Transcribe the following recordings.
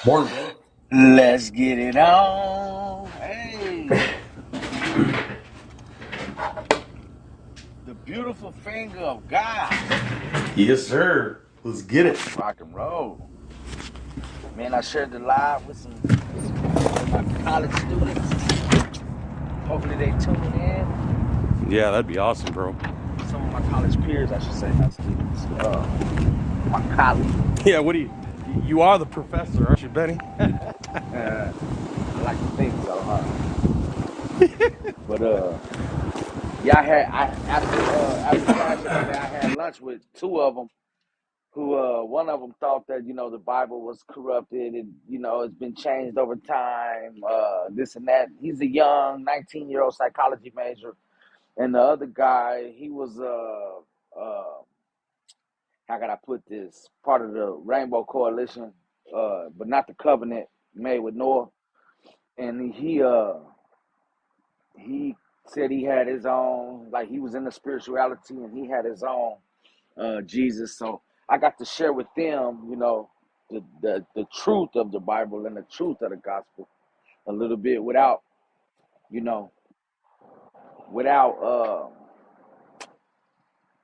Morning, bro. Let's get it on. Hey, the beautiful finger of God. Yes, sir. Let's get it. Rock and roll. Man, I shared the live with my college students. Hopefully they tune in. Yeah, that'd be awesome, bro. Some of my college peers, I should say, not students. My colleagues. Yeah, what do you are the professor, aren't you, Benny? I like to think so, huh? But yeah, after class yesterday, I had lunch with two of them who one of them thought that the Bible was corrupted and it's been changed over time, this and that. He's a young 19-year-old psychology major, and the other guy, he was how can I put this, part of the Rainbow Coalition, but not the covenant made with Noah. And he said he had his own, like he was in the spirituality and he had his own Jesus. So I got to share with them, the truth of the Bible and the truth of the gospel a little bit you know, without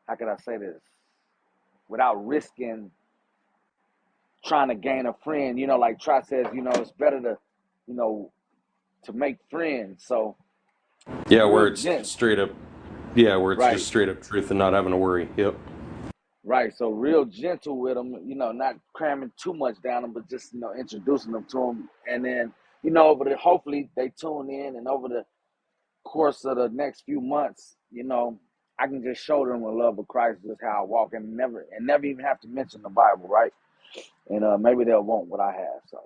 how can I say this? Without risking trying to gain a friend. Like Trot says, it's better you know, to make friends. So Yeah, where real it's gent, straight up. Yeah, where it's just right, straight up truth and not having to worry. Yep. right. So real gentle with them, not cramming too much down them, but just introducing them to them, and then hopefully they tune in, and over the course of the next few months, I can just show them the love of Christ, just how I walk, and never even have to mention the Bible, right? And maybe they'll want what I have. So,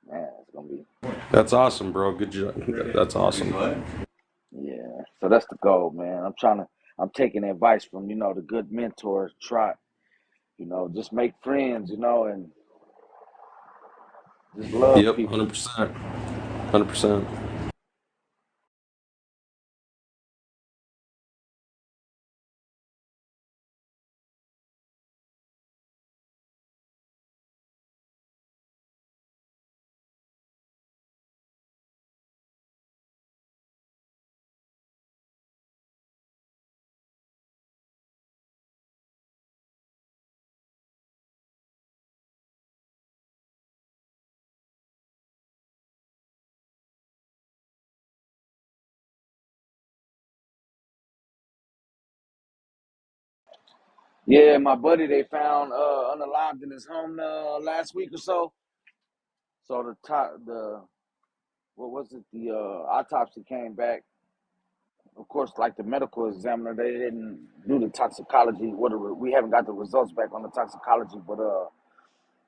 man, it's gonna be, That's awesome, bro. Good job. That's awesome. yeah. So that's the goal, man. I'm taking advice from the good mentor Trot. Just make friends, and just love Yep, people. 100%. 100%. Yeah, my buddy they found unalived in his home last week or so. So the what was it? The autopsy came back. Of course, like the medical examiner, they didn't do the toxicology. We haven't got the results back on the toxicology, but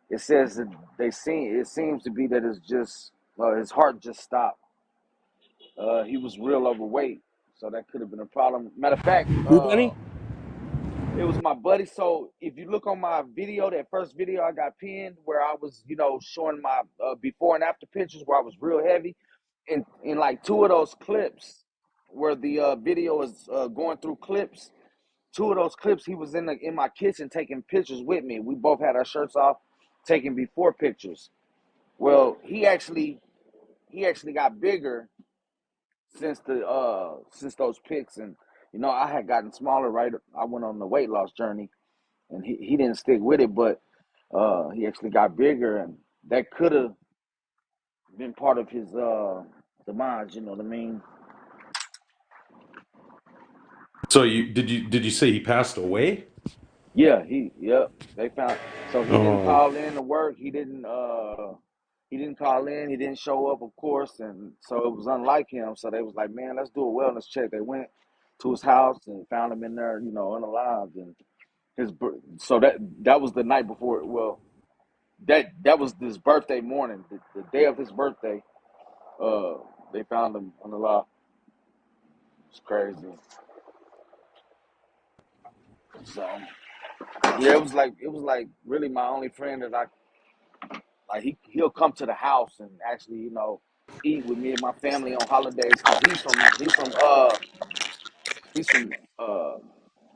it says that it seems to be that it's just his heart just stopped. He was real overweight, so that could have been a problem. Matter of fact, Who, Benny? it was my buddy. So if you look on my video, that first video I got pinned, where I was, showing my before and after pictures, where I was real heavy, in like two of those clips, where the video is going through clips. Two of those clips, he was in my kitchen taking pictures with me. We both had our shirts off, taking before pictures. Well, he actually got bigger since those pics, and I had gotten smaller. Right, I went on the weight loss journey, and he didn't stick with it, but he actually got bigger, and that could have been part of his demise. You know what I mean? So you say he passed away? Yeah, yep. They found, so he didn't Oh, call in to work. He didn't call in. He didn't show up, of course, and so it was unlike him. So they was like, man, let's do a wellness check. They went to his house and found him in there, unalived, and so that was the night before. Well, that was his birthday morning, the day of his birthday. Uh, they found him unalived. It's crazy. So yeah, it was like really my only friend that I like. He'll come to the house and actually eat with me and my family on holidays, because he's from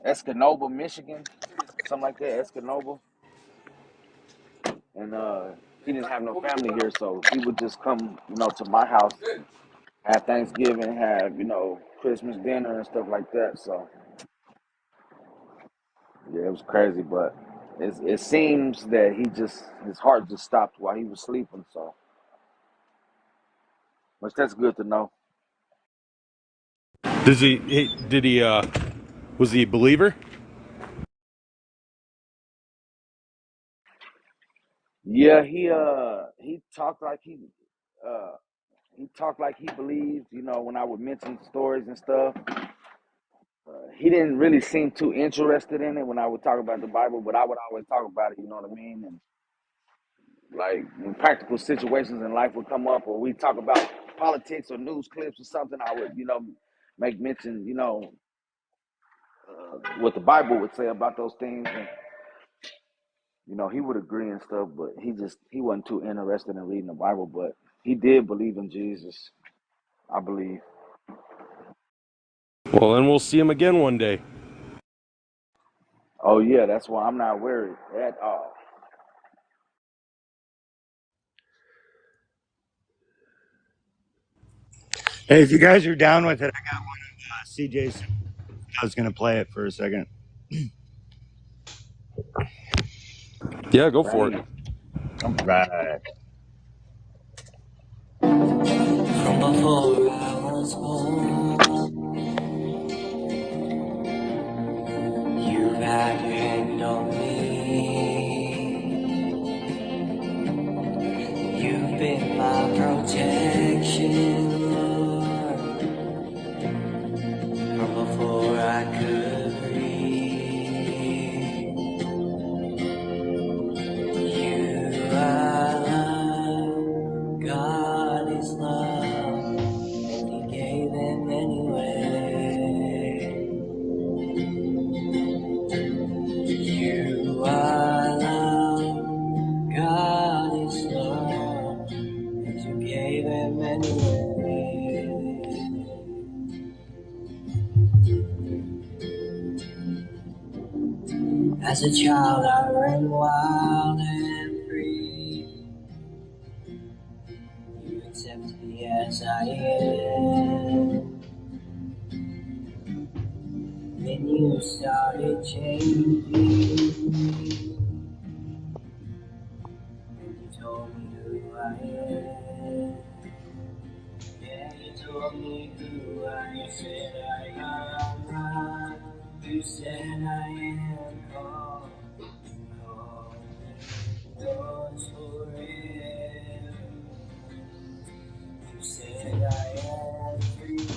Escanaba, Michigan, something like that, Escanaba, and he didn't have no family here, so he would just come, to my house, have Thanksgiving, have Christmas dinner and stuff like that. So yeah, it was crazy, but it seems that his heart just stopped while he was sleeping. So, which that's good to know. Was he a believer? Yeah, uh he talked like he believed. When I would mention stories and stuff, he didn't really seem too interested in it when I would talk about the Bible, but I would always talk about it. You know what I mean? And like when practical situations in life would come up, or we talk about politics or news clips or something, I would make mention what the Bible would say about those things, and he would agree and stuff, but he wasn't too interested in reading the Bible, but he did believe in Jesus, I believe. Well, then we'll see him again one day. Oh yeah, that's why I'm not worried at all. Hey, if you guys are down with it, I got one of CJ's. I was going to play it for a second. Yeah, go for it. Bang. I'm Right. From before I was born, you've had your hand on me. You've been my protection, Lord, from before I could breathe. You are love, God is love, and He gave Him anyway. You are love, God is love, and you gave Him anyway. As a child I ran wild and free. You accepted me as I am. Then you started changing me, and you told me who I am. Yeah, you told me who I am. You said I am not. You said I am called. Called yours forever. You said I am free.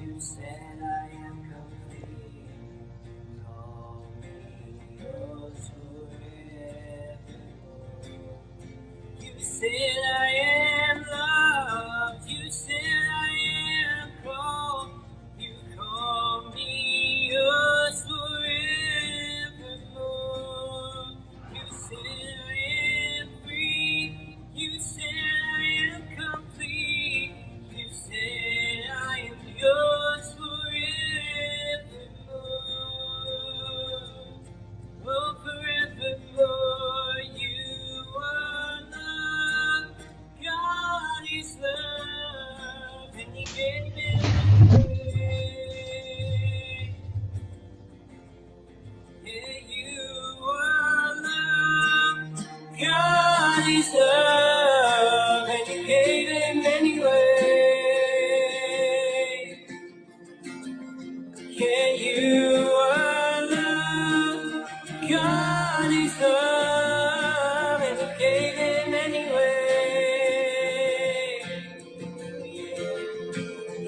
You said I am complete. Call me yours forever. You said I am loved. You said I am called. You call me yours forevermore. You said I am free. You said I am complete. You said I am yours forevermore. Oh, forevermore, you are love. God is love, and He gave Him anyway. Yeah, you are love. God is love, and you gave Him anyway. Yeah, you are love. God is love, and you gave Him anyway.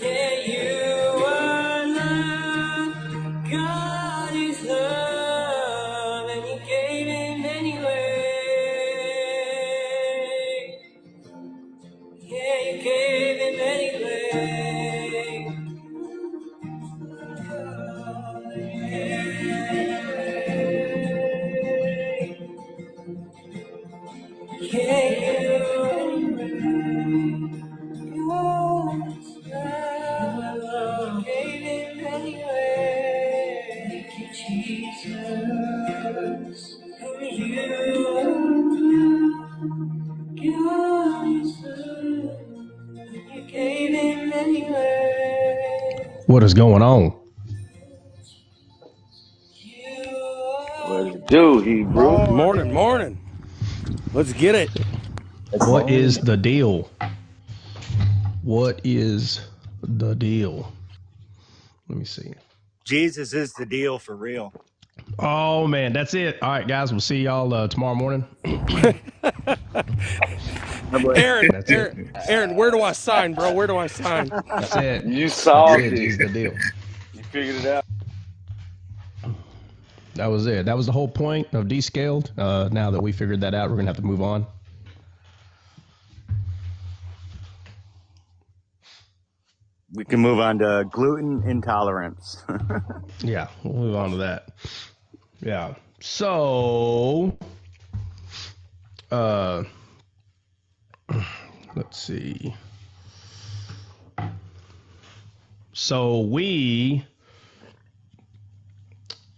Yeah, you are love. God is love, and you gave Him anyway. Yeah, you gave Him anyway. Jesus, you What is going on? What it do, Hebrew? Morning. Let's get it. What is the deal? What is the deal? Let me see. Jesus is the deal for real. Oh, man, that's it. All right, guys, we'll see y'all tomorrow morning. Aaron, That's it. where do I sign, bro? Where do I sign? That's it. You That's solved it. it. Jesus the deal. You figured it out. That was it. That was the whole point of descaled. Now that we figured that out, we're going to have to move on. We can move on to gluten intolerance. Yeah, we'll move on to that. Yeah. So, let's see. So we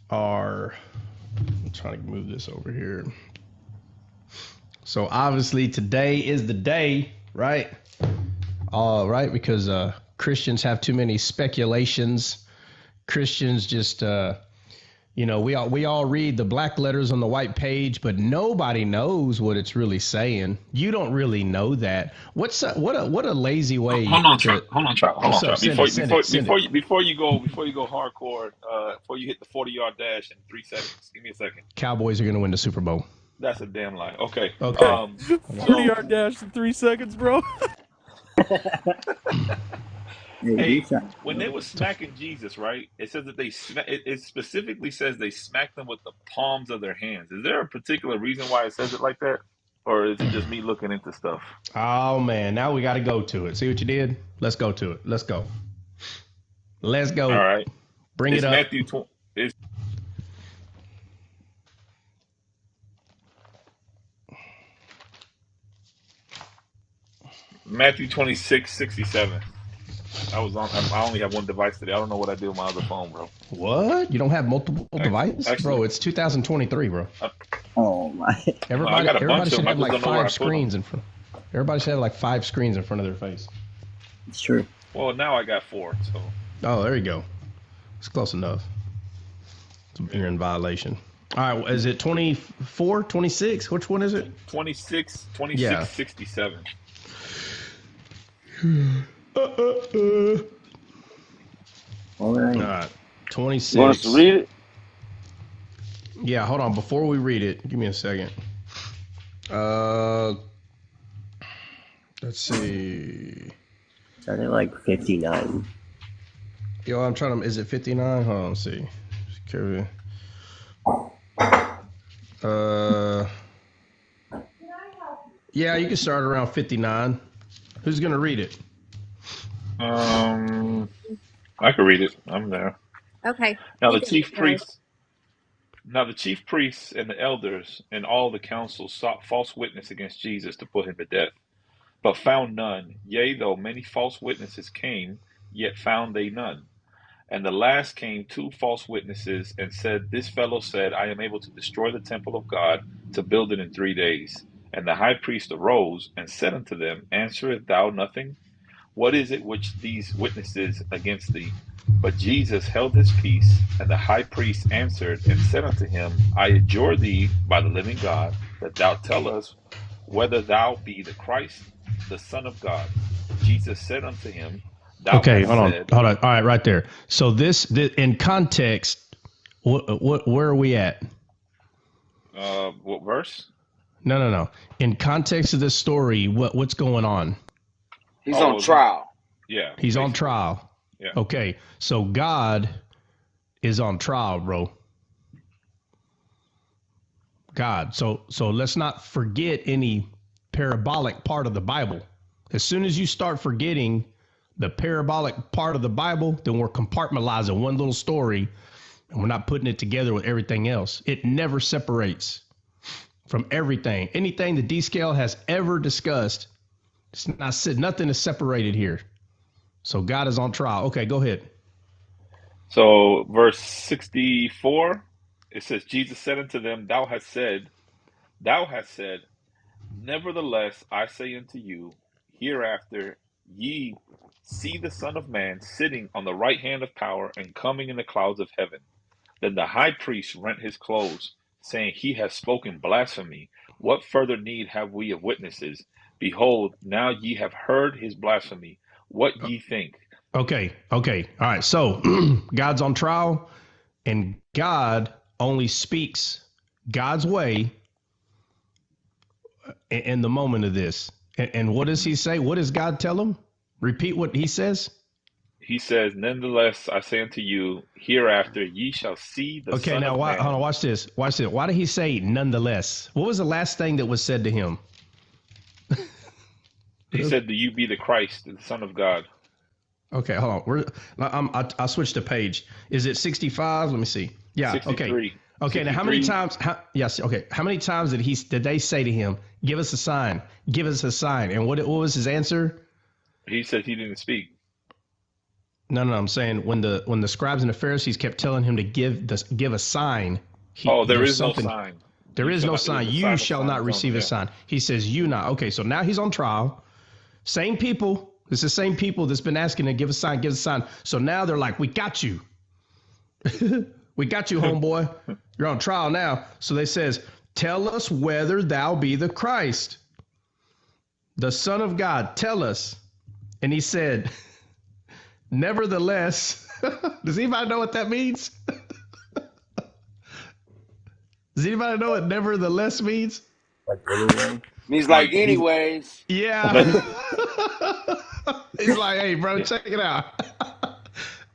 are, I'm trying to move this over here. So obviously today is the day, right? All right, because Christians have too many speculations. Christians just, we all read the black letters on the white page, but nobody knows what it's really saying. You don't really know that. What a lazy way. Hold on, to, Hold on, Trap. Send it. Before you go hardcore, before you hit the 40-yard dash in 3 seconds, give me a second. Cowboys are going to win the Super Bowl. That's a damn lie. Okay. Okay. 40-yard dash in 3 seconds, bro. Hey, when they were smacking Jesus, right? It says that it specifically says they smacked them with the palms of their hands. Is there a particular reason why it says it like that, or is it just me looking into stuff? Oh man, now we got to go to it. See what you did? Let's go to it. Let's go. All right. Bring it up. Matthew 26:67. I only have one device today. I don't know what I did with my other phone, bro. What? You don't have multiple devices? Bro, it's 2023, bro. Oh my. Everybody should have like 5 screens in front. Everybody should have like 5 screens in front of their face. It's true. Well, now I got 4, so. Oh, there you go. It's close enough. You're in violation. All right, is it 24, 26? Which one is it? 26:67. All right. All right, 26. You want us to read it? Yeah, hold on. Before we read it, give me a second. Let's see. Start at like 59. Yo, I'm trying to. Is it 59? Hold on. Let's see. Yeah, you can start around 59. Who's gonna read it? I can read it. I'm there. Okay. Now the chief priests and the elders and all the council sought false witness against Jesus to put him to death, but found none. Yea, though many false witnesses came, yet found they none. And the last came 2 false witnesses and said, This fellow said, I am able to destroy the temple of God, to build it in 3 days. And the high priest arose and said unto them, Answerest thou nothing? What is it which these witnesses against thee? But Jesus held his peace, and the high priest answered and said unto him, I adjure thee by the living God, that thou tell us whether thou be the Christ, the Son of God. Jesus said unto him, Okay, hold on. All right, right there. So this in context, where are we at? What verse? No. In context of this story, what's going on? He's on trial. Yeah. He's on trial. Yeah. Okay, so God is on trial, bro. God. So let's not forget any parabolic part of the Bible. As soon as you start forgetting the parabolic part of the Bible, then we're compartmentalizing one little story and we're not putting it together with everything else. It never separates from everything. Anything the D-scale has ever discussed, it's not, nothing is separated here. So God is on trial. Okay, go ahead. So verse 64, it says, Jesus said unto them, Thou hast said, nevertheless, I say unto you, hereafter ye see the Son of Man sitting on the right hand of power and coming in the clouds of heaven. Then the high priest rent his clothes, saying, He has spoken blasphemy. What further need have we of witnesses? Behold, now ye have heard his blasphemy. What ye think? Okay. All right. So God's on trial, and God only speaks God's way in the moment of this. And what does he say? What does God tell him? Repeat what he says. He says, Nevertheless, I say unto you, hereafter ye shall see the Okay, Son now of hold on, Man. watch this. Why did he say nonetheless? What was the last thing that was said to him? He said, Do you be the Christ, the Son of God? Okay, hold on. I'll switch the page. Is it 65? Let me see. Yeah. 63. Okay. Now, how many 63. times? Yes. Okay. How many times did they say to him, "Give us a sign. Give us a sign"? And what was his answer? He said he didn't speak. No. I'm saying when the scribes and the Pharisees kept telling him to give a sign. There is no sign. There is no not, sign. the You sign of shall signs not receive only, a sign. He says, "You not." Okay. So now he's on trial. Same people. It's the same people that's been asking to give a sign, give a sign. So now they're like, "We got you. We got you, homeboy. You're on trial now." So they says, "Tell us whether thou be the Christ, the Son of God. Tell us." And he said, "Nevertheless." Does anybody know what that means? Does anybody know what nevertheless means? Like anyway. He's Like like, he's anyways. Yeah. He's like, "Hey, bro, yeah. check it out.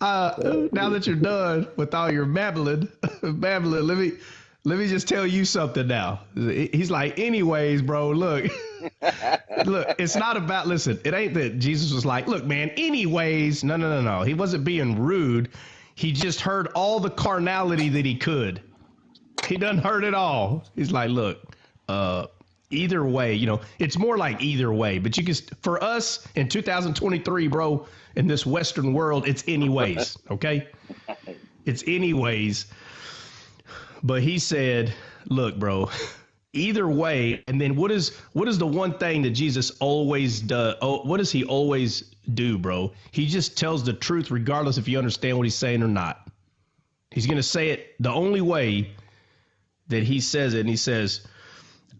Now that you're done with all your babbling, let me just tell you something now." He's like, "Anyways, bro, look, it's not about, listen, it ain't that Jesus was like, look, man, anyways." No. He wasn't being rude. He just heard all the carnality that he could. He done heard it all. He's like, look, either way, it's more like either way, but you can, for us in 2023, bro, in this Western world, it's anyways. Okay. It's anyways. But he said, look, bro, either way. And then what is the one thing that Jesus always does? What does he always do, bro? He just tells the truth, regardless if you understand what he's saying or not. He's going to say it the only way that he says it. And he says,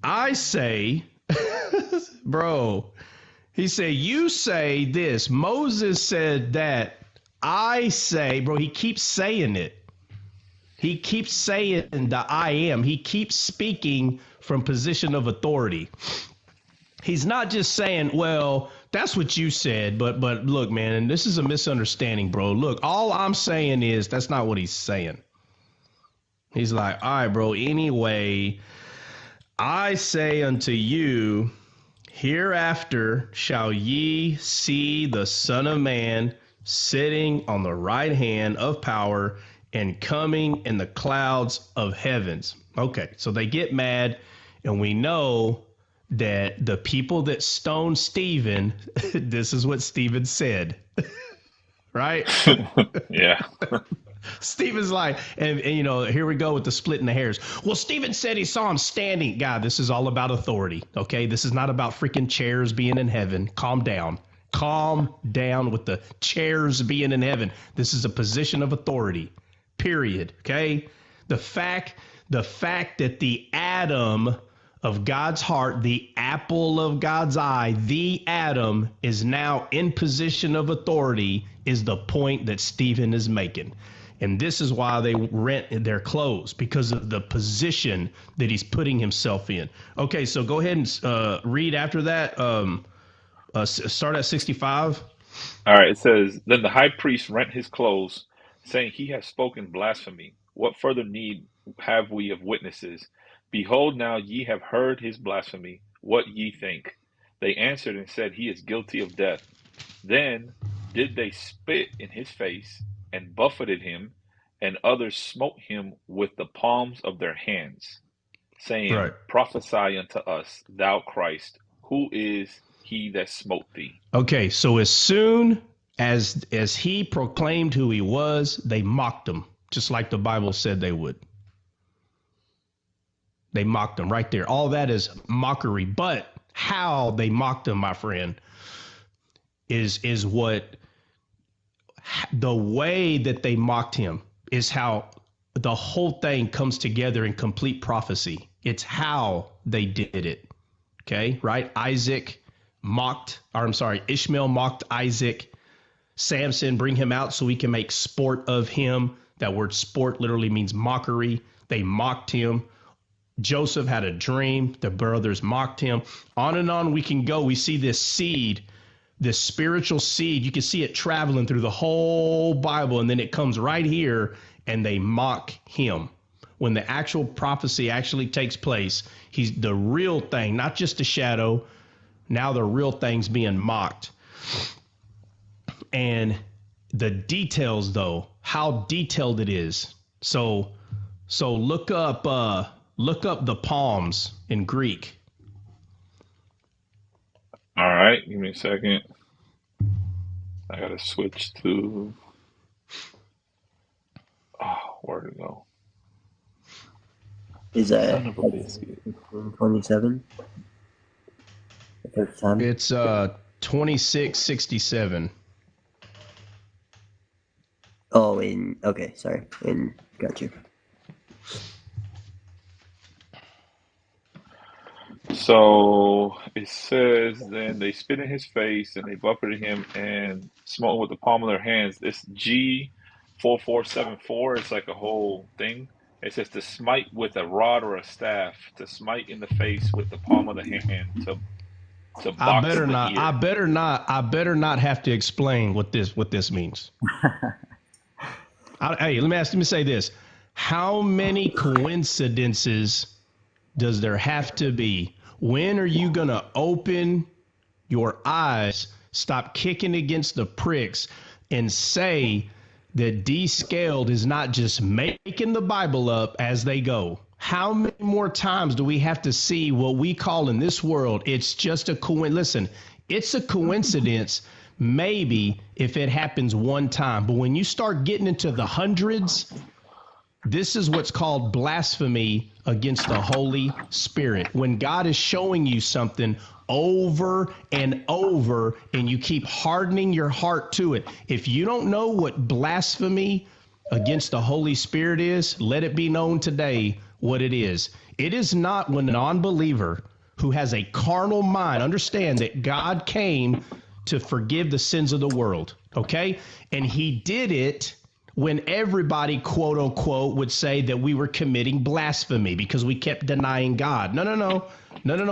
I say, bro, he said, you say this. Moses said that. I say, bro, he keeps saying it. He keeps saying the I am. He keeps speaking from position of authority. He's not just saying, well, that's what you said, but look, man, and this is a misunderstanding, bro. Look, all I'm saying is that's not what he's saying. He's like, all right, bro, anyway, I say unto you, hereafter shall ye see the Son of Man sitting on the right hand of power and coming in the clouds of heavens. Okay, so they get mad, and we know that the people that stoned Stephen, this is what Stephen said, right? Yeah. Stephen's like, and here we go with the splitting the hairs. Well, Stephen said he saw him standing. God, this is all about authority, okay? This is not about freaking chairs being in heaven. Calm down. Calm down with the chairs being in heaven. This is a position of authority, period, okay? The fact that the atom of God's heart, the apple of God's eye, the atom is now in position of authority is the point that Stephen is making. And this is why they rent their clothes, because of the position that he's putting himself in. Okay, so go ahead and read after that. Start at 65. All right. It says, Then the high priest rent his clothes, saying, He has spoken blasphemy. What further need have we of witnesses? Behold, now ye have heard his blasphemy. What ye think? They answered and said, He is guilty of death. Then did they spit in his face and buffeted him, and others smote him with the palms of their hands, saying, Right. Prophesy unto us, thou Christ, who is he that smote thee? Okay, so as soon as he proclaimed who he was, they mocked him, just like the Bible said they would. They mocked him right there. All that is mockery. But how they mocked him, my friend, is what the way that they mocked him is how the whole thing comes together in complete prophecy. It's how they did it. Okay, right? Ishmael mocked Isaac. Samson, bring him out so we can make sport of him. That word sport literally means mockery. They mocked him. Joseph had a dream. The brothers mocked him. On and on we can go. We see this seed, this spiritual seed. You can see it traveling through the whole Bible, and then it comes right here, and they mock him. When the actual prophecy actually takes place, he's the real thing, not just a shadow. Now the real thing's being mocked. And the details, though, how detailed it is. So look up the palms in Greek. All right, give me a second. I gotta switch to. Oh, where'd it go? Is that Son of a biscuit. 27? The first time? It's 2667. Oh, okay, sorry. Got you. So it says, then they spit in his face and they buffeted him and smote him with the palm of their hands. This G4474 is like a whole thing. It says to smite with a rod or a staff, to smite in the face with the palm of the hand, to box in the ear. I better not have to explain what this means. Hey, let me say this. How many coincidences does there have to be? When are you going to open your eyes, stop kicking against the pricks, and say that descaled is not just making the Bible up as they go? How many more times do we have to see what we call in this world? It's just a coincidence. Listen, it's a coincidence maybe if it happens one time. But when you start getting into the hundreds, this is what's called blasphemy against the Holy Spirit. When God is showing you something over and over and you keep hardening your heart to it. If you don't know what blasphemy against the Holy Spirit is, let it be known today what it is. It is not when an unbeliever who has a carnal mind, understand that God came to forgive the sins of the world, okay? And he did it when everybody, quote unquote, would say that we were committing blasphemy because we kept denying God. No,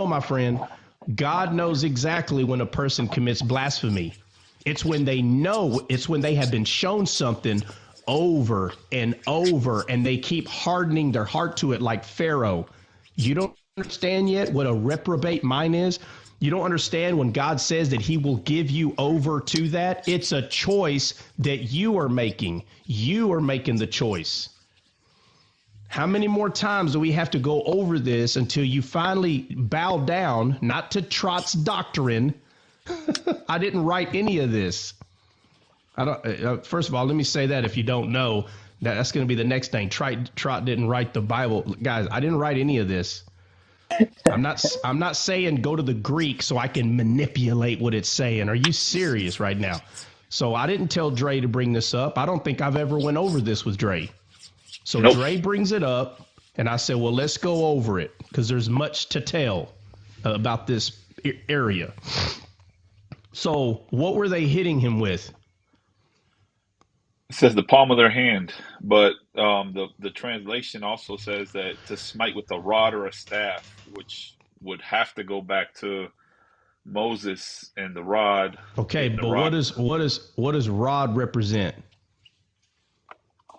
my friend. God knows exactly when a person commits blasphemy. It's when they know, it's when they have been shown something over and over and they keep hardening their heart to it like Pharaoh. You don't understand yet what a reprobate mind is? You don't understand when God says that he will give you over to that? It's a choice that you are making. You are making the choice. How many more times do we have to go over this until you finally bow down, not to Trott's doctrine? I didn't write any of this. I don't. First of all, let me say that if you don't know, that's going to be the next thing. Trot didn't write the Bible. Guys, I didn't write any of this. I'm not saying go to the Greek so I can manipulate what it's saying. Are you serious right now? So I didn't tell Dre to bring this up. I don't think I've ever went over this with Dre. So Nope. Dre brings it up, and I said, well, let's go over it because there's much to tell about this area. So what were they hitting him with? It says the palm of their hand, but the translation also says that to smite with a rod or a staff, which would have to go back to Moses and the rod. Okay, the but rod. what does rod represent?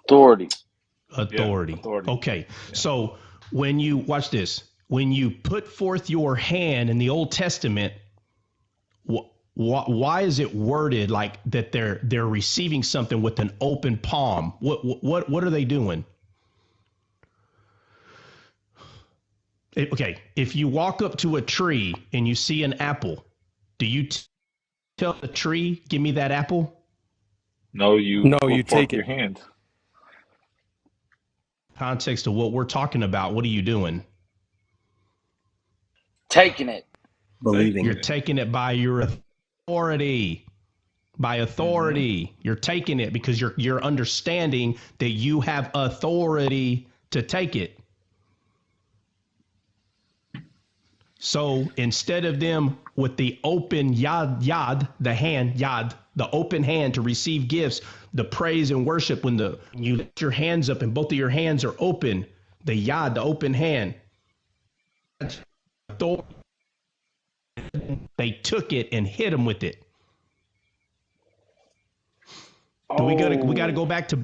Authority. Authority. Yeah, authority. Okay, Yeah. so when you watch this, when you put forth your hand in the Old Testament, why is it worded like that? They're receiving something with an open palm. What are they doing? Okay, if you walk up to a tree and you see an apple, do you tell the tree, "Give me that apple"? No, you put you forth take your it. hand. Context of what we're talking about. What are you doing? Taking it. Believing. You're taking it by your authority. By authority. You're taking it because you're understanding that you have authority to take it. So instead of them with the open yad, the hand, the open hand to receive gifts, the praise and worship, when you lift your hands up and both of your hands are open, the yad, the open hand, they took it and hit him with it. We got to go back to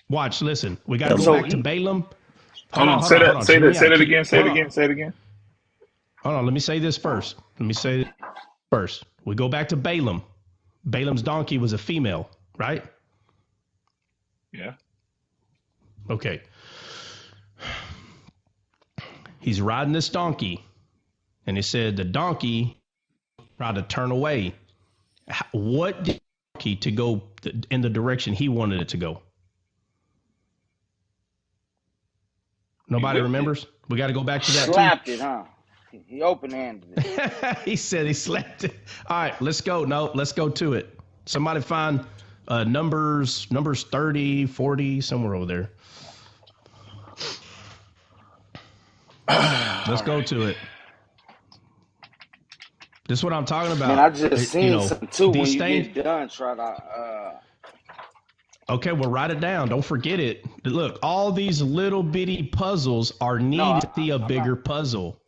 watch. Listen, we got to go back to Balaam. Hold on. Say that again. Say it again. Hold on. Let me say this first. We go back to Balaam. Balaam's donkey was a female, right? Yeah. Okay. He's riding this donkey, and he said the donkey tried to turn away. What did the donkey to go in the direction he wanted it to go? Nobody remembers? We got to go back to that. Slapped it, huh? He open-handed it. He said he slapped it. All right, let's go. No, let's go to it. Somebody find numbers 30, 40, somewhere over there. Let's go to it. This is what I'm talking about. Man, I just seen something too when you get done. Try to. Okay, well, write it down. Don't forget it. Look, all these little bitty puzzles are needed to see a bigger puzzle.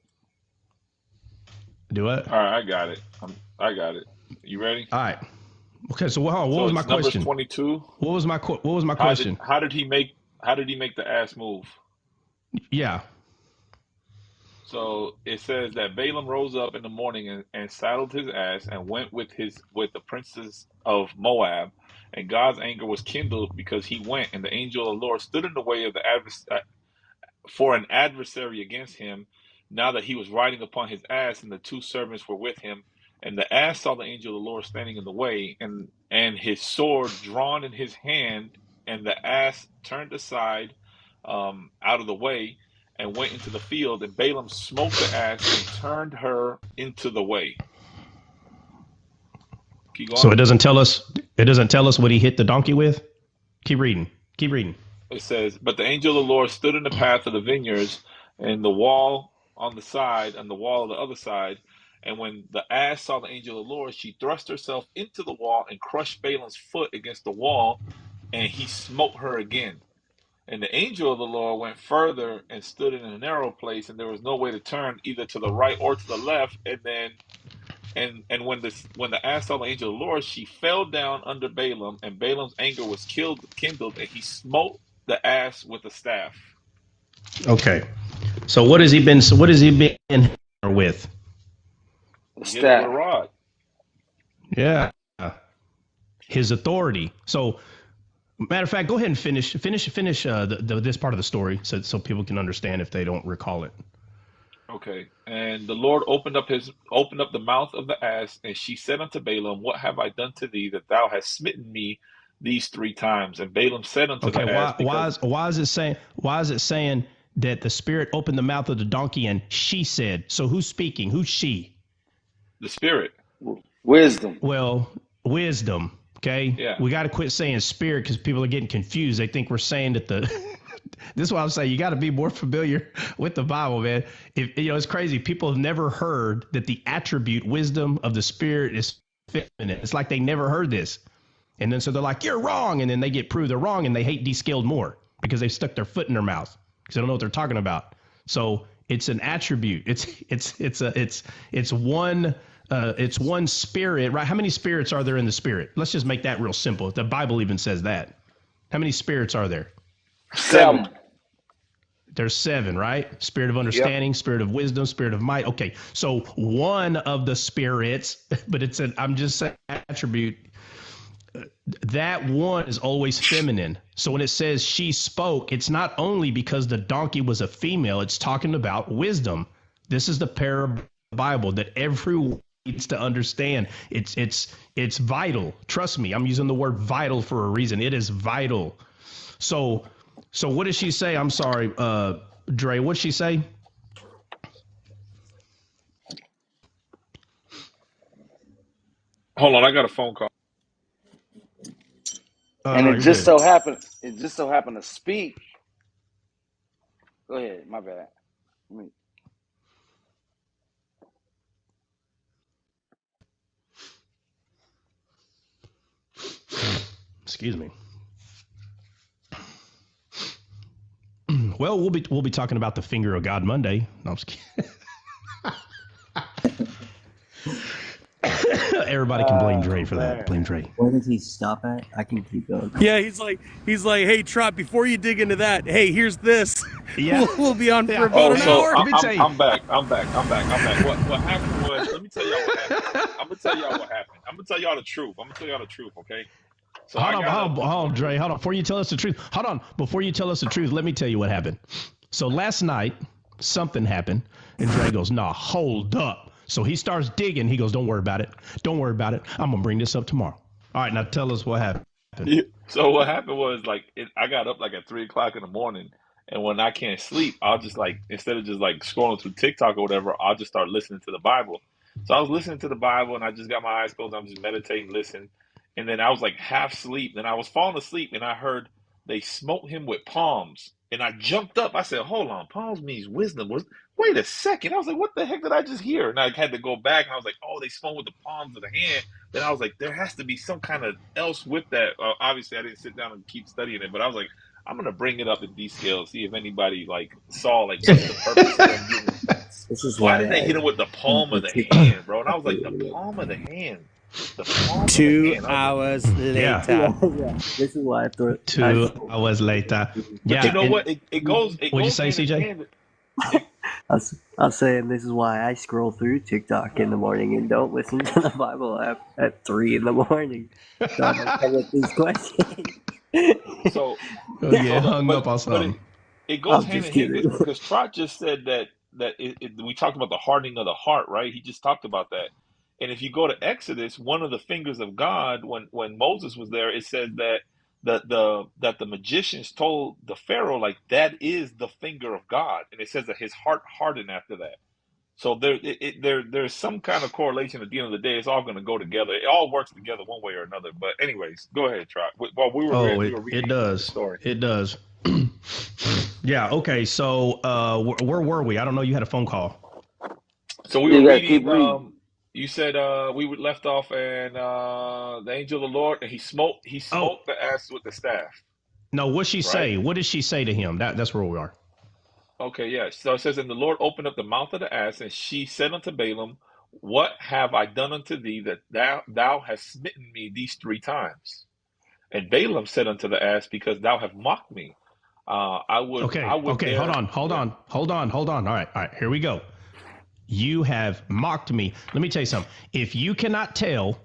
Do it. All right, I got it. I got it. You ready? All right. Okay, so what was my question? Numbers 22. What was my question? How did he make the ass move? Yeah. So it says that Balaam rose up in the morning and saddled his ass and went with the princes of Moab, and God's anger was kindled because he went, and the angel of the Lord stood in the way of for an adversary against him. Now that he was riding upon his ass, and the two servants were with him, and the ass saw the angel of the Lord standing in the way, and his sword drawn in his hand, and the ass turned aside out of the way and went into the field, and Balaam smote the ass and turned her into the way. Keep going. So it doesn't tell us what he hit the donkey with? Keep reading. It says, but the angel of the Lord stood in the path of the vineyards, and the wall on the side, and the wall on the other side. And when the ass saw the angel of the Lord, she thrust herself into the wall and crushed Balaam's foot against the wall, and he smote her again. And the angel of the Lord went further and stood in a narrow place, and there was no way to turn either to the right or to the left. And then, when the ass saw the angel of the Lord, she fell down under Balaam, and Balaam's anger was kindled, and he smote the ass with a staff. Okay. So what has he been with? A rod. Yeah. His authority. So, matter of fact, go ahead and finish this part of the story so people can understand if they don't recall it. Okay. And the Lord opened up the mouth of the ass, and she said unto Balaam, what have I done to thee that thou hast smitten me these 3 times? And Balaam said unto the ass, why is it saying that the Spirit opened the mouth of the donkey and she said? So who's speaking? Who's she? The Spirit. Wisdom. Well, wisdom. Okay. Yeah. We got to quit saying spirit because people are getting confused. They think we're saying that this is why I'm saying you got to be more familiar with the Bible, man. It's crazy. People have never heard that the attribute wisdom of the Spirit is feminine. It's like they never heard this. And then so they're like, you're wrong. And then they get proved they're wrong and they hate descaled more because they've stuck their foot in their mouth because they don't know what they're talking about. So it's an attribute. It's one spirit, right? How many spirits are there in the Spirit? Let's just make that real simple. The Bible even says that. How many spirits are there? 7. There's 7, right? Spirit of understanding, Spirit of wisdom, Spirit of might. Okay, so one of the spirits, but I'm just saying attribute. That one is always feminine. So when it says she spoke, it's not only because the donkey was a female, it's talking about wisdom. This is the parable of the Bible that everyone needs to understand. It's vital. Trust me, I'm using the word vital for a reason. It is vital. So what did she say? I'm sorry, Dre, what'd she say? Hold on, I got a phone call. And No, you're good. it just so happened to speak. Go ahead, my bad. Excuse me. Well, we'll be talking about the finger of God Monday. No, I'm just kidding. Everybody can blame Dre for that. Blame Dre. Where does he stop at? I can keep going. Yeah, he's like, hey, Trot, before you dig into that, hey, here's this. Yeah. We'll be on for Yeah. about an so hour. Let me tell you. I'm back. I'm back. What happened was, let me tell y'all what happened. I'm gonna tell y'all what happened. I'm gonna tell y'all the truth. Okay? So Hold on, Dre. Hold on. Before you tell us the truth, let me tell you what happened. So last night, something happened, and Dre goes, "Nah, hold up." So he starts digging. He goes, "Don't worry about it. Don't worry about it. I'm gonna bring this up tomorrow." All right, now tell us what happened. Yeah. So what happened was I got up like at 3 o'clock in the morning, and when I can't sleep, I'll just like instead of just like scrolling through TikTok or whatever, I'll just start listening to the Bible. So I was listening to the Bible, and I just got my eyes closed. I'm just meditating, listening, and then I was like half asleep. Then I was falling asleep, and I heard they smote him with palms, and I jumped up. I said, "Hold on, palms means wisdom." Wait a second. I was like, "What the heck did I just hear?" And I had to go back, and I was like, "Oh, they smote with the palms of the hand." Then I was like, there has to be some kind of else with that. Obviously, I didn't sit down and keep studying it, but I was like, I'm gonna bring it up in D-scale, see if anybody like saw like what's the purpose of them getting. This is Why why did they I hit him with the palm of the the TikTok. hand, bro? And I was like, the palm of the hand, the palm of the 2 hand. I was like, hours Yeah. later. Yeah, this is why I thought. 2 hours later. but Yeah. you know what? It goes What'd you say, hand in CJ? hand. It, I was saying this is why I scroll through TikTok in the morning and don't listen to the Bible app at 3 in the morning. So I don't come with these questions. so Oh, yeah, so hung up on but something. it goes I'm hand just in hand kidding. because Trot just said that we talked about the hardening of the heart, right? He just talked about that. And if you go to Exodus, one of the fingers of God, when Moses was there, it says that the magicians told the Pharaoh like that is the finger of God, and it says that his heart hardened after that. So there's some kind of correlation at the end of the day. It's all going to go together. It all works together one way or another. But anyways, go ahead, Trot. Well, Oh, we were it reading the does. story. It does. Yeah. Okay. So, where were we? I don't know. You had a phone call. So we You were gotta keep reading. reading. You said we were left off, and the angel of the Lord, and he Oh, smote the ass with the staff, no. What'd she right? say? What did she say to him? That's where we are. Okay, yeah. So it says, and the Lord opened up the mouth of the ass, and she said unto Balaam, "What have I done unto thee that thou hast smitten me these 3 times?" And Balaam said unto the ass, Because thou have mocked me. I Okay. would Okay. Hold dare. on. Hold Yeah. on. Hold on. Hold on. All right. All right. Here we go. You have mocked me. Let me tell you something. If you cannot tell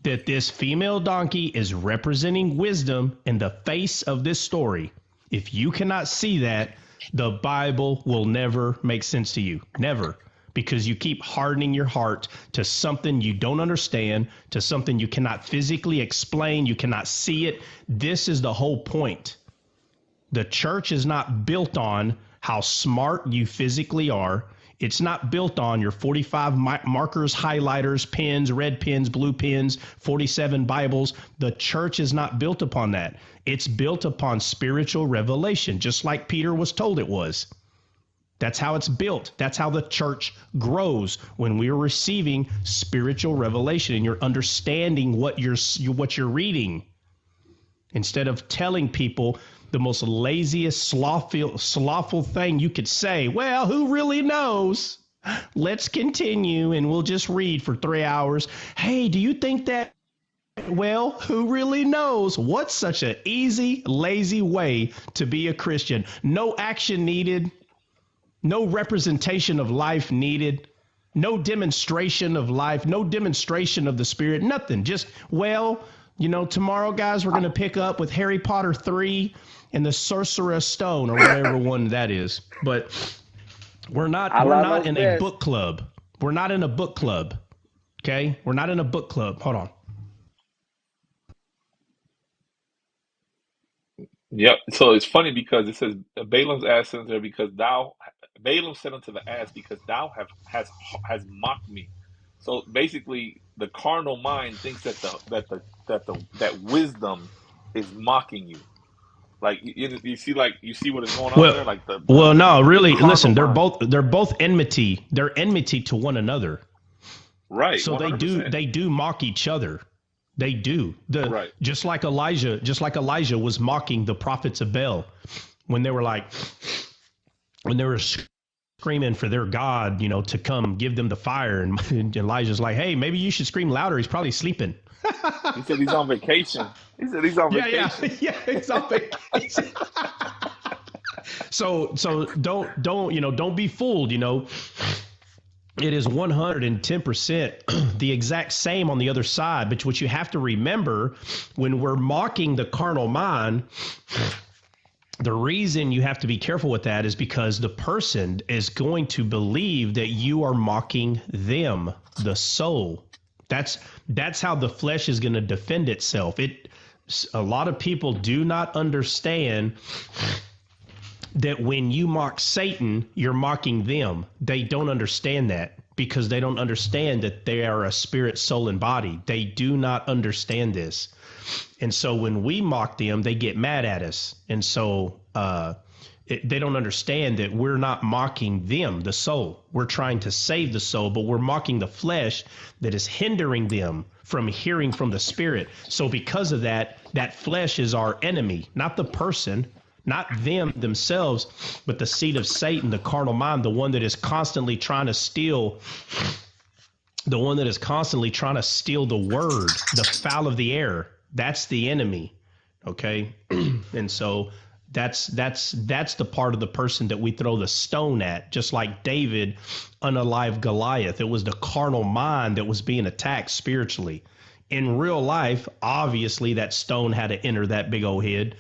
that this female donkey is representing wisdom in the face of this story, if you cannot see that, the Bible will never make sense to you. Never. Because you keep hardening your heart to something you don't understand, to something you cannot physically explain, you cannot see it. This is the whole point. The church is not built on how smart you physically are. It's not built on your 45 markers, highlighters, pens, red pens, blue pens, 47 Bibles. The church is not built upon that. It's built upon spiritual revelation, just like Peter was told it was. That's how it's built. That's how the church grows, when we are receiving spiritual revelation and you're understanding what you're reading, instead of telling people the most laziest, slothful thing you could say. Well, who really knows? Let's continue and we'll just read for 3 hours. Hey, do you think that? Well, who really knows? What's such an easy, lazy way to be a Christian? No action needed. No representation of life needed. No demonstration of life. No demonstration of the Spirit. Nothing. Just, well, tomorrow, guys, we're going to pick up with Harry Potter 3 and the Sorcerer's Stone, or whatever one that is. But we're not Allah knows in a best. book club. We're not in a book club. Okay? We're not in a book club. Hold on. Yep. So it's funny because it says Balaam's ass sent there because Balaam said unto the ass because thou has mocked me. So basically, the carnal mind thinks that that wisdom is mocking you. Like you see, what is going on Well, there, like well, no, the really. carnal Listen, they're mind. both enmity. They're enmity to one another. Right, So they do 100%. they do mock each other. They do. Right. Just like Elijah was mocking the prophets of Baal when they were screaming for their God, to come give them the fire, and Elijah's like, hey, maybe you should scream louder. He's probably sleeping. He said he's on vacation. He said he's on Yeah, yeah, vacation. yeah. He's on vacation. So don't be fooled. It is 110% the exact same on the other side. But what you have to remember when we're mocking the carnal mind, the reason you have to be careful with that is because the person is going to believe that you are mocking them, the soul. That's how the flesh is going to defend itself. A lot of people do not understand that when you mock Satan, you're mocking them. They don't understand that because they don't understand that they are a spirit, soul, and body. They do not understand this. And so when we mock them, they get mad at us. And so they don't understand that we're not mocking them, the soul. We're trying to save the soul, but we're mocking the flesh that is hindering them from hearing from the spirit. So because of that, that flesh is our enemy, not the person, not them themselves, but the seed of Satan, the carnal mind, the one that is constantly trying to steal the word, the fowl of the air. That's the enemy. Okay. And so that's the part of the person that we throw the stone at, just like David unalive Goliath. It was the carnal mind that was being attacked spiritually. In real life, obviously that stone had to enter that big old head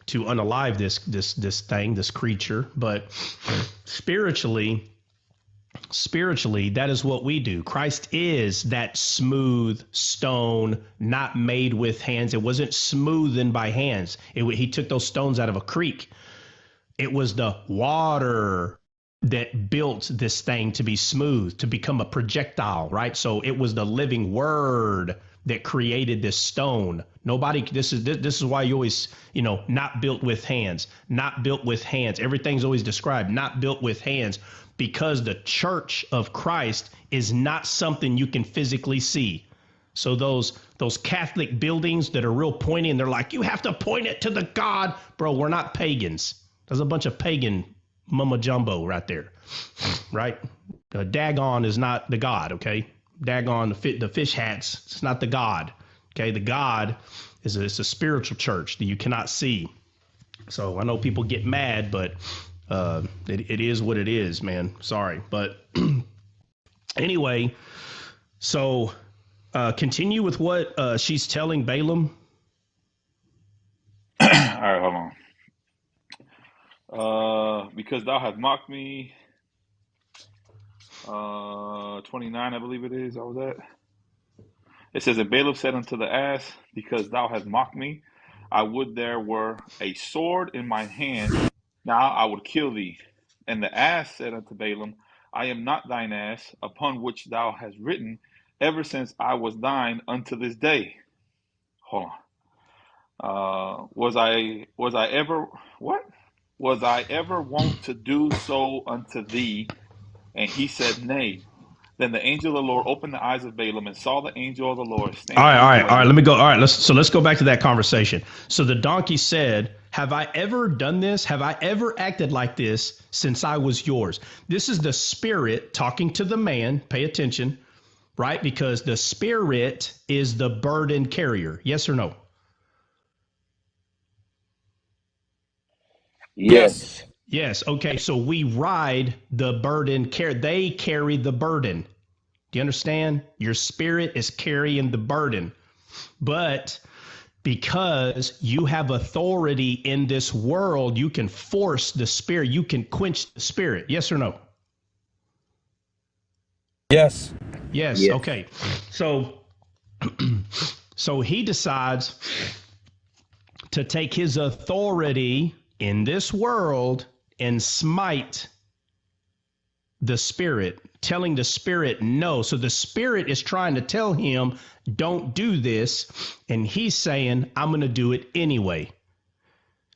to unalive this creature, but spiritually, that is what we do. Christ is that smooth stone, not made with hands. It wasn't smoothened by hands. He took those stones out of a creek. It was the water that built this thing to be smooth, to become a projectile, right? So it was the living word that created this stone. This is why you always, not built with hands, not built with hands. Everything's always described, not built with hands, because the church of Christ is not something you can physically see. So those Catholic buildings that are real pointy and they're like, you have to point it to the God. Bro, we're not pagans. There's a bunch of pagan mumbo jumbo right there, right? Dagon is not the God, okay? Dagon, the fish hats, it's not the God, okay? The God it's a spiritual church that you cannot see. So I know people get mad, but it is what it is, man. Sorry. But anyway, so continue with what she's telling Balaam. All right, hold on. Because thou hast mocked me. 29, I believe it is. I was at. It says, and Balaam said unto the ass, because thou hast mocked me, I would there were a sword in my hand, now I would kill thee. And the ass said unto Balaam, I am not thine ass, upon which thou hast ridden, ever since I was thine unto this day. Hold on. Was I ever wont to do so unto thee? And he said, Nay. Then the angel of the Lord opened the eyes of Balaam and saw the angel of the Lord All standing right, in all the right, all way. right. Let me go. All right, let's go back to that conversation. So the donkey said, have I ever done this? Have I ever acted like this since I was yours? This is the spirit talking to the man. Pay attention, right? Because the spirit is the burden carrier. Yes or no? Yes. Yes. Okay. So we ride the burden they carry the burden. Do you understand? Your spirit is carrying the burden. But because you have authority in this world, you can force the spirit. You can quench the spirit. Yes or no? Yes. Yes. Okay. So he decides to take his authority in this world and smite the spirit, telling the spirit no. So the spirit is trying to tell him, don't do this. And he's saying, I'm going to do it anyway.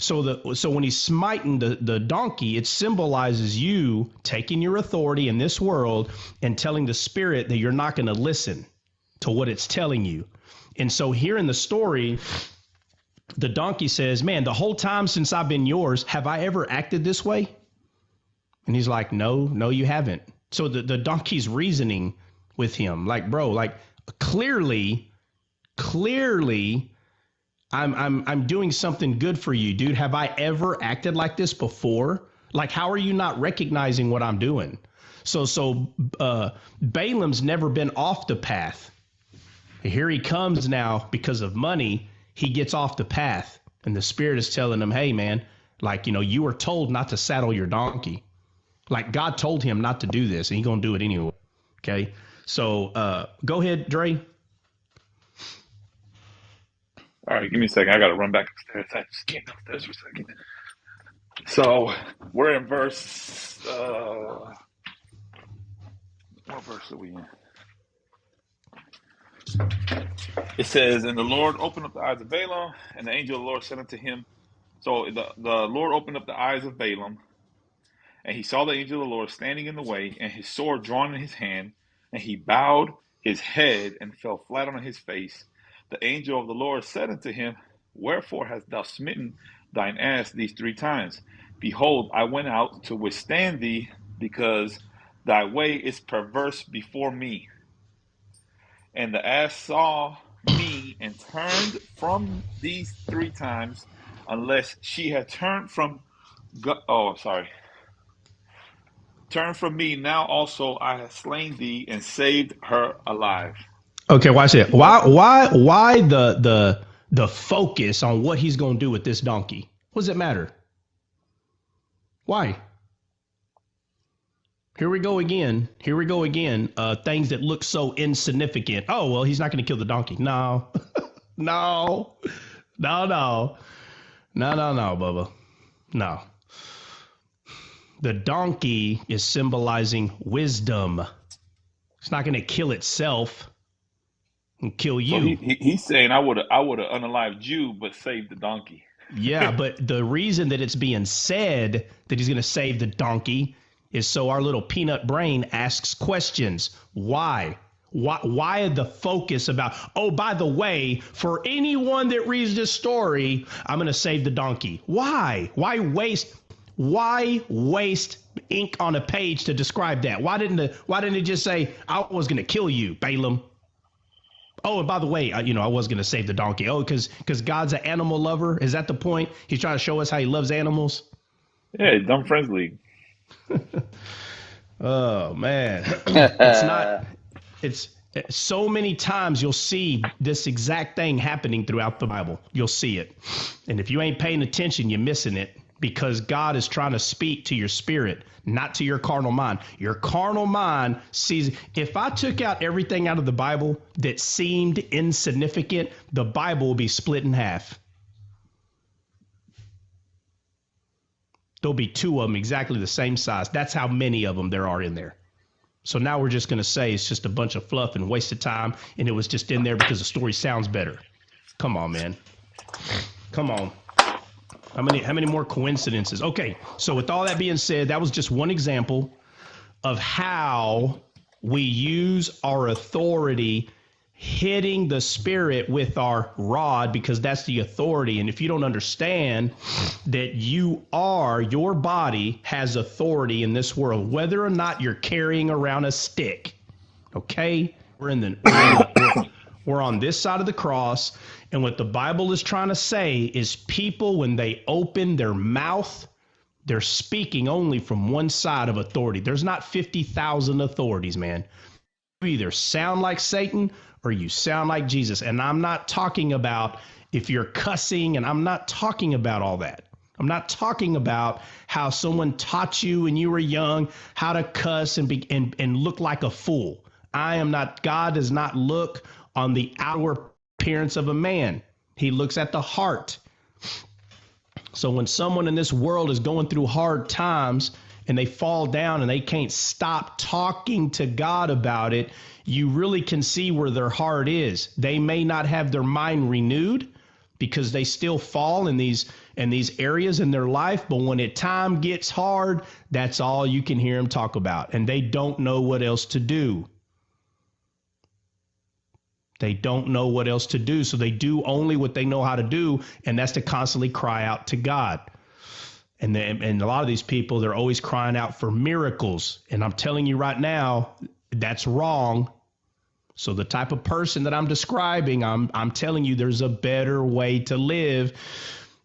So when he's smiting the donkey, it symbolizes you taking your authority in this world and telling the spirit that you're not going to listen to what it's telling you. And so here in the story, the donkey says, man, the whole time since I've been yours, have I ever acted this way? And he's like, no, you haven't. So the donkey's reasoning with him, like, bro, like clearly, I'm doing something good for you, dude. Have I ever acted like this before? Like, how are you not recognizing what I'm doing? So Balaam's never been off the path. Here he comes now because of money. He gets off the path, and the spirit is telling him, hey, man, like, you were told not to saddle your donkey. Like, God told him not to do this, and he's going to do it anyway. Okay. So go ahead, Dre. All right, give me a second. I got to run back upstairs. I just came downstairs for a second. So we're in verse. What verse are we in? It says, and the Lord opened up the eyes of Balaam, and the angel of the Lord said unto him. So the Lord opened up the eyes of Balaam, and he saw the angel of the Lord standing in the way, and his sword drawn in his hand, and he bowed his head and fell flat on his face. The angel of the Lord said unto him, wherefore hast thou smitten thine ass these 3 times? Behold, I went out to withstand thee, because thy way is perverse before me. And the ass saw me and turned from these 3 times, unless she had turned from Turn from me, now also I have slain thee and saved her alive. Okay, watch it. Why the focus on what he's going to do with this donkey? What does it matter? Why? Here we go again. Things that look so insignificant. Oh, well, he's not going to kill the donkey. No, no, Bubba. No. The donkey is symbolizing wisdom. It's not going to kill itself and kill you. So he's saying, I would have unalived you, but saved the donkey. Yeah, but the reason that it's being said that he's going to save the donkey is so our little peanut brain asks questions. Why? Why the focus about, oh, by the way, for anyone that reads this story, I'm going to save the donkey. Why? Why waste ink on a page to describe that? Why didn't it just say, I was going to kill you, Balaam? Oh, and by the way, I was going to save the donkey. Oh, because God's an animal lover. Is that the point? He's trying to show us how he loves animals. Yeah, Dumb Friends League. Oh man, it's so many times you'll see this exact thing happening throughout the Bible. You'll see it. And if you ain't paying attention, you're missing it, because God is trying to speak to your spirit, not to your carnal mind. Your carnal mind sees, if I took out everything out of the Bible that seemed insignificant, the Bible will be split in half. There'll be 2 of them exactly the same size. That's how many of them there are in there. So now we're just going to say it's just a bunch of fluff and wasted time, and it was just in there because the story sounds better. Come on, man. Come on. How many more coincidences? Okay, so with all that being said, that was just one example of how we use our authority hitting the spirit with our rod, because that's the authority. And if you don't understand that your body has authority in this world, whether or not you're carrying around a stick, okay? We're on this side of the cross, and what the Bible is trying to say is people, when they open their mouth, they're speaking only from one side of authority. There's not 50,000 authorities, man. You either sound like Satan or you sound like Jesus. And I'm not talking about if you're cussing, and I'm not talking about all that. I'm not talking about how someone taught you when you were young how to cuss and look like a fool. God does not look on the outward appearance of a man. He looks at the heart. So when someone in this world is going through hard times and they fall down and they can't stop talking to God about it, you really can see where their heart is. They may not have their mind renewed because they still fall in these areas in their life, but when time gets hard, that's all you can hear them talk about, and they don't know what else to do. They don't know what else to do, so they do only what they know how to do, and that's to constantly cry out to God. And a lot of these people, they're always crying out for miracles, and I'm telling you right now, that's wrong. So the type of person that I'm describing, I'm telling you there's a better way to live.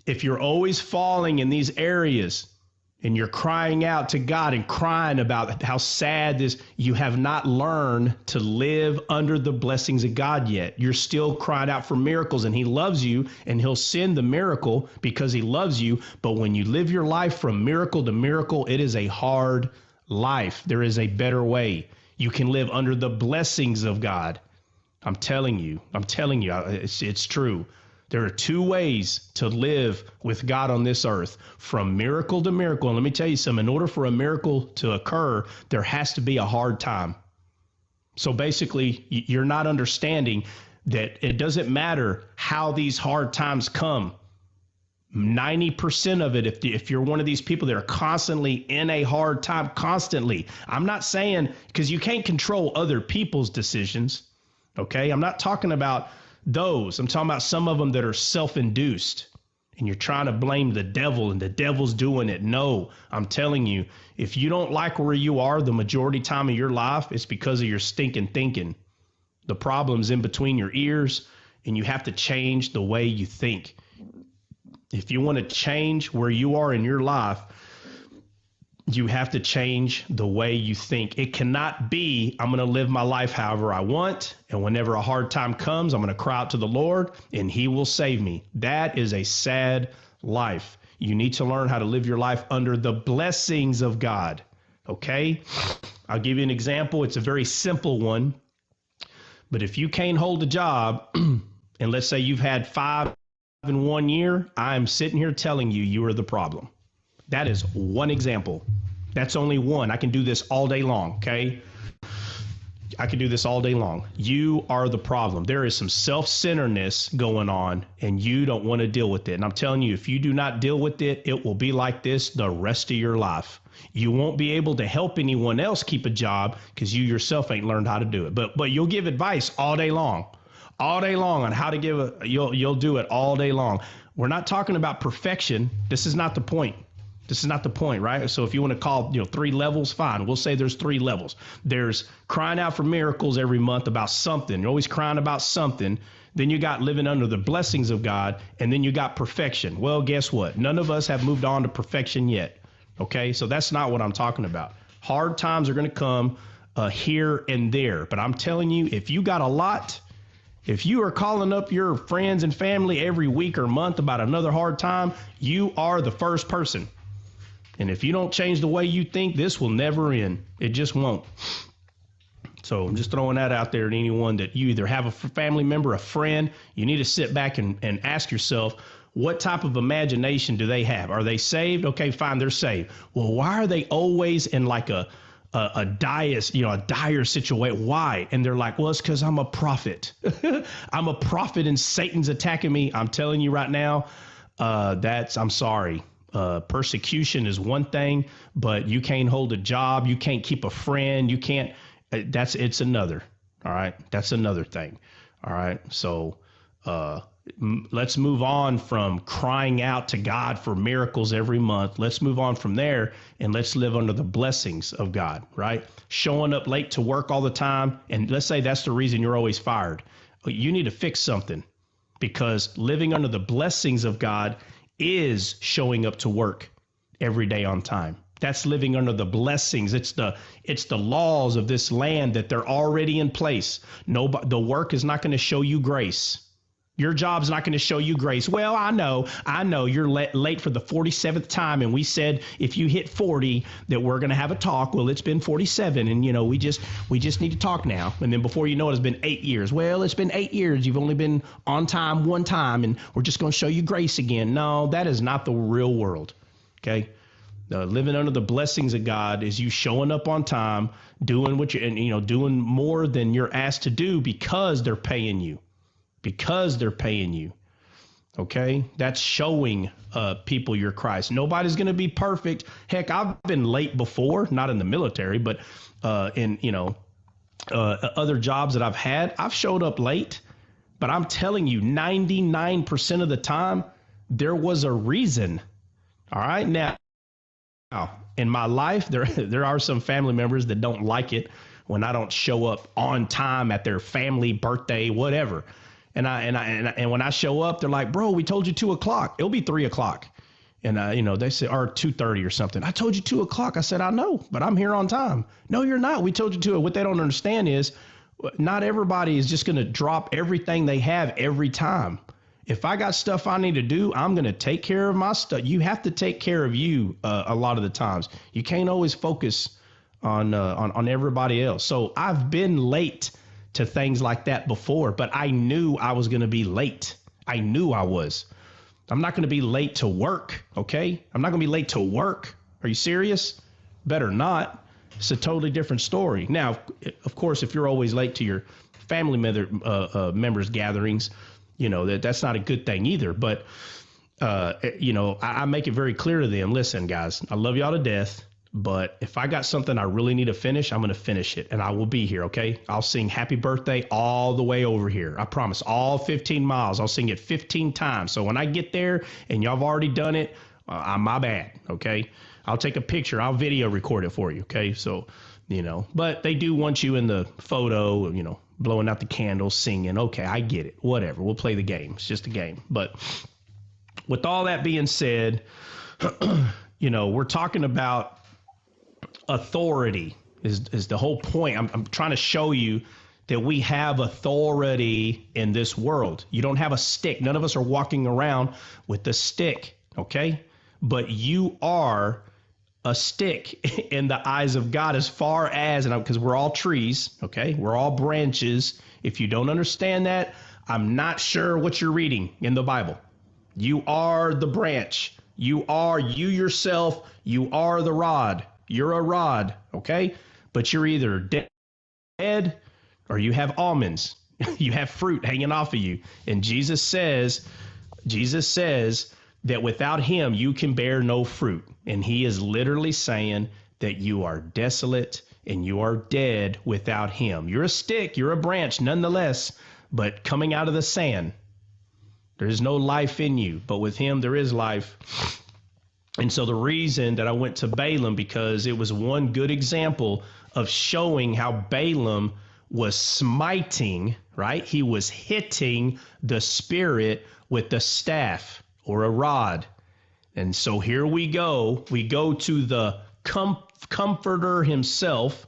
If you're always falling in these areas and you're crying out to God and crying about how sad this, you have not learned to live under the blessings of God yet. You're still crying out for miracles, and he loves you, and he'll send the miracle because he loves you. But when you live your life from miracle to miracle, it is a hard life. There is a better way. You can live under the blessings of God. I'm telling you, it's true. There are two ways to live with God on this earth, from miracle to miracle. And let me tell you something, in order for a miracle to occur, there has to be a hard time. So basically, you're not understanding that it doesn't matter how these hard times come. 90% of it, if you're one of these people that are constantly in a hard time, constantly. I'm not saying, because you can't control other people's decisions, okay? I'm not talking about those. I'm talking about some of them that are self-induced, and you're trying to blame the devil, and the devil's doing it. No, I'm telling you, if you don't like where you are the majority time of your life, it's because of your stinking thinking. The problem's in between your ears, and you have to change the way you think. If you want to change where you are in your life, you have to change the way you think. It cannot be, I'm going to live my life however I want, and whenever a hard time comes, I'm going to cry out to the Lord, and he will save me. That is a sad life. You need to learn how to live your life under the blessings of God, okay? I'll give you an example. It's a very simple one, but if you can't hold a job, and let's say you've had 5 in 1 year, I'm sitting here telling you, you are the problem. That is one example. That's only one. I can do this all day long, okay? I can do this all day long. You are the problem. There is some self-centeredness going on, and you don't want to deal with it. And I'm telling you, if you do not deal with it, it will be like this the rest of your life. You won't be able to help anyone else keep a job because you yourself ain't learned how to do it. But you'll give advice all day long on how to give you'll do it all day long. We're not talking about perfection. This is not the point. This is not the point, right? So if you want to call, 3 levels, fine. We'll say there's 3 levels. There's crying out for miracles every month about something. You're always crying about something. Then you got living under the blessings of God, and then you got perfection. Well, guess what? None of us have moved on to perfection yet. Okay, so that's not what I'm talking about. Hard times are going to come here and there. But I'm telling you, if you got a lot, if you are calling up your friends and family every week or month about another hard time, you are the first person. And if you don't change the way you think, this will never end. It just won't. So I'm just throwing that out there to anyone that you either have a family member, a friend. You need to sit back and ask yourself, what type of imagination do they have? Are they saved? Okay, fine, they're saved. Well, why are they always in like a dire situation? Why? And they're like, well, it's because I'm a prophet. I'm a prophet and Satan's attacking me. I'm telling you right now, I'm sorry. Persecution is one thing, but you can't hold a job. You can't keep a friend. You can't, it's another. All right. That's another thing. All right. So, let's move on from crying out to God for miracles every month. Let's move on from there and let's live under the blessings of God, right? Showing up late to work all the time. And let's say that's the reason you're always fired. You need to fix something, because living under the blessings of God is showing up to work every day on time. That's living under the blessings. It's the laws of this land that they're already in place. The work is not going to show you grace. Your job's not going to show you grace. Well, I know you're late for the 47th time, and we said if you hit 40 that we're going to have a talk. Well, it's been 47, and we just need to talk now. And then before you know it, it's been 8 years. Well, it's been 8 years. You've only been on time one time, and we're just going to show you grace again. No, that is not the real world. Okay, Living under the blessings of God is you showing up on time, doing what doing more than you're asked to do because they're paying you. Because they're paying you. Okay, that's showing people you're Christ. Nobody's going to be perfect. Heck, I've been late before, not in the military, but in other jobs that I've had. I've showed up late, but I'm telling you, 99% of the time, there was a reason. All right, now in my life, there are some family members that don't like it when I don't show up on time at their family birthday, whatever. And when I show up, they're like, bro, we told you 2:00. It'll be 3:00. And, they say, or 2:30 or something. I told you 2:00. I said, I know, but I'm here on time. No, you're not. We told you to. What they don't understand is not everybody is just going to drop everything they have every time. If I got stuff I need to do, I'm going to take care of my stuff. You have to take care of you a lot of the times. You can't always focus on everybody else. So I've been late to things like that before, but I knew I was going to be late. I knew I was. I'm not going to be late to work, okay? I'm not going to be late to work. Are you serious? Better not. It's a totally different story. Now, of course, if you're always late to your family members' gatherings, that's not a good thing either. But, I make it very clear to them, listen, guys, I love y'all to death. But if I got something I really need to finish, I'm going to finish it and I will be here. OK, I'll sing happy birthday all the way over here. I promise, all 15 miles. I'll sing it 15 times. So when I get there and y'all have already done it, my bad. OK, I'll take a picture. I'll video record it for you. OK, so, but they do want you in the photo, blowing out the candles, singing. OK, I get it. Whatever. We'll play the game. It's just a game. But with all that being said, we're talking about authority is the whole point. I'm trying to show you that we have authority in this world. You don't have a stick. None of us are walking around with a stick, okay? But you are a stick in the eyes of God as far as, and because we're all trees, okay? We're all branches. If you don't understand that, I'm not sure what you're reading in the Bible. You are the branch. You yourself, you are the rod. You're a rod, okay? But you're either dead or you have almonds. You have fruit hanging off of you. And Jesus says that without him, you can bear no fruit. And he is literally saying that you are desolate and you are dead without him. You're a stick, you're a branch nonetheless, but coming out of the sand. There's no life in you, but with him there is life. And so the reason that I went to Balaam, because it was one good example of showing how Balaam was smiting, right? He was hitting the spirit with the staff or a rod. And so here we go. We go to the comforter himself.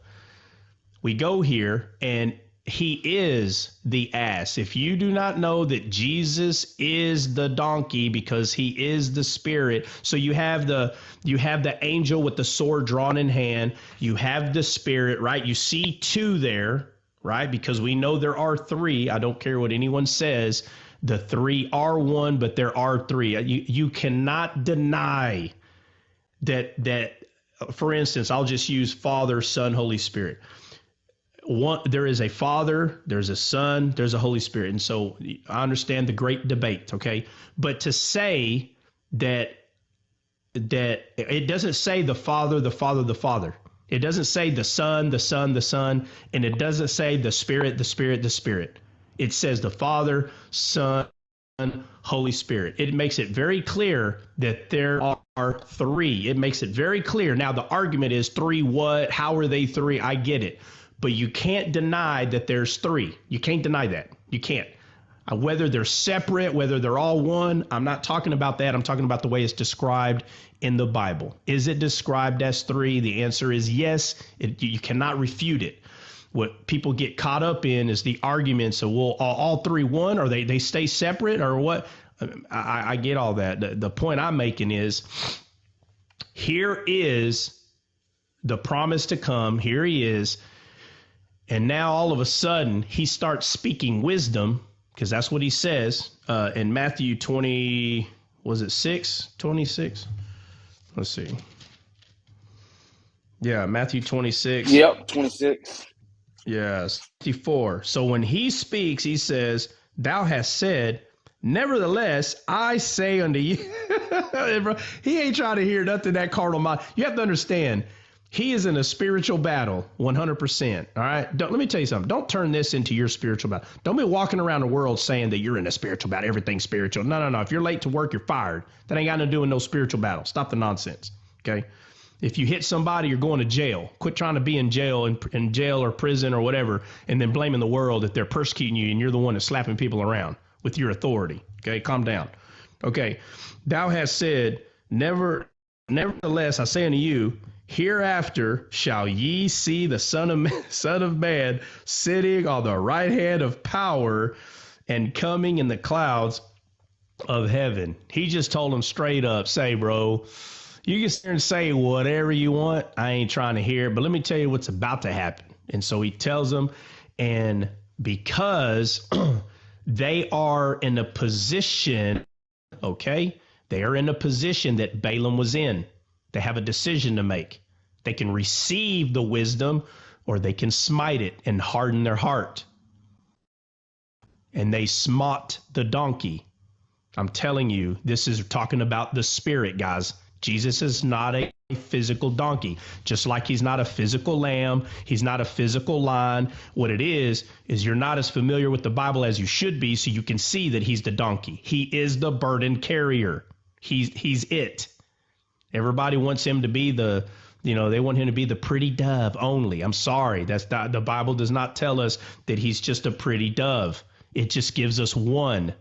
We go here, and he is the ass. If you do not know that Jesus is the donkey because he is the spirit, so you have the angel with the sword drawn in hand, you have the spirit, right? You see two there, right? Because we know there are three. I don't care what anyone says. The three are one, but there are three. You cannot deny that, for instance, I'll just use Father, Son, Holy Spirit. There is a Father, there's a Son, there's a Holy Spirit. And so I understand the great debate, okay? But to say that it doesn't say the Father, the Father, the Father. It doesn't say the Son, the Son, the Son, and it doesn't say the Spirit, the Spirit, the Spirit. It says the Father, Son, Holy Spirit. It makes it very clear that there are three. It makes it very clear. Now, the argument is three what? How are they three? I get it. But you can't deny that there's three. You can't deny that. You can't. Whether they're separate, whether they're all one, I'm not talking about that. I'm talking about the way it's described in the Bible. Is it described as three? The answer is yes. You cannot refute it. What people get caught up in is the arguments of, well, all three one, or they stay separate, or what? I get all that. The point I'm making is, here is the promise to come. Here he is. And now all of a sudden he starts speaking wisdom, because that's what he says in Matthew 20, was it 6, 26? Let's see. Yeah, Matthew 26. Yep, 26. Yes, 54. So when he speaks, he says, "Thou hast said, nevertheless, I say unto you." He ain't trying to hear nothing that carnal mind. You have to understand, he is in a spiritual battle, 100%. All right. Let me tell you something. Don't turn this into your spiritual battle. Don't be walking around the world saying that you're in a spiritual battle. Everything's spiritual. No, no, no. If you're late to work, you're fired. That ain't got nothing to do with no spiritual battle. Stop the nonsense. Okay. If you hit somebody, you're going to jail. Quit trying to be in jail or prison or whatever, and then blaming the world that they're persecuting you and you're the one that's slapping people around with your authority. Okay, calm down. Okay, thou hast said, nevertheless, I say unto you, hereafter shall ye see the Son of Man sitting on the right hand of power and coming in the clouds of heaven. He just told him straight up, say, bro, you can sit there and say whatever you want. I ain't trying to hear it, but let me tell you what's about to happen. And so he tells them, and because they are in a position, okay, they are in a position that Balaam was in. They have a decision to make. They can receive the wisdom or they can smite it and harden their heart. And they smote the donkey. I'm telling you, this is talking about the spirit, guys. Jesus is not a physical donkey, just like he's not a physical lamb. He's not a physical lion. What it is you're not as familiar with the Bible as you should be, so you can see that he's the donkey. He is the burden carrier. He's it. Everybody wants him to be they want him to be the pretty dove only. I'm sorry. The Bible does not tell us that he's just a pretty dove. It just gives us one.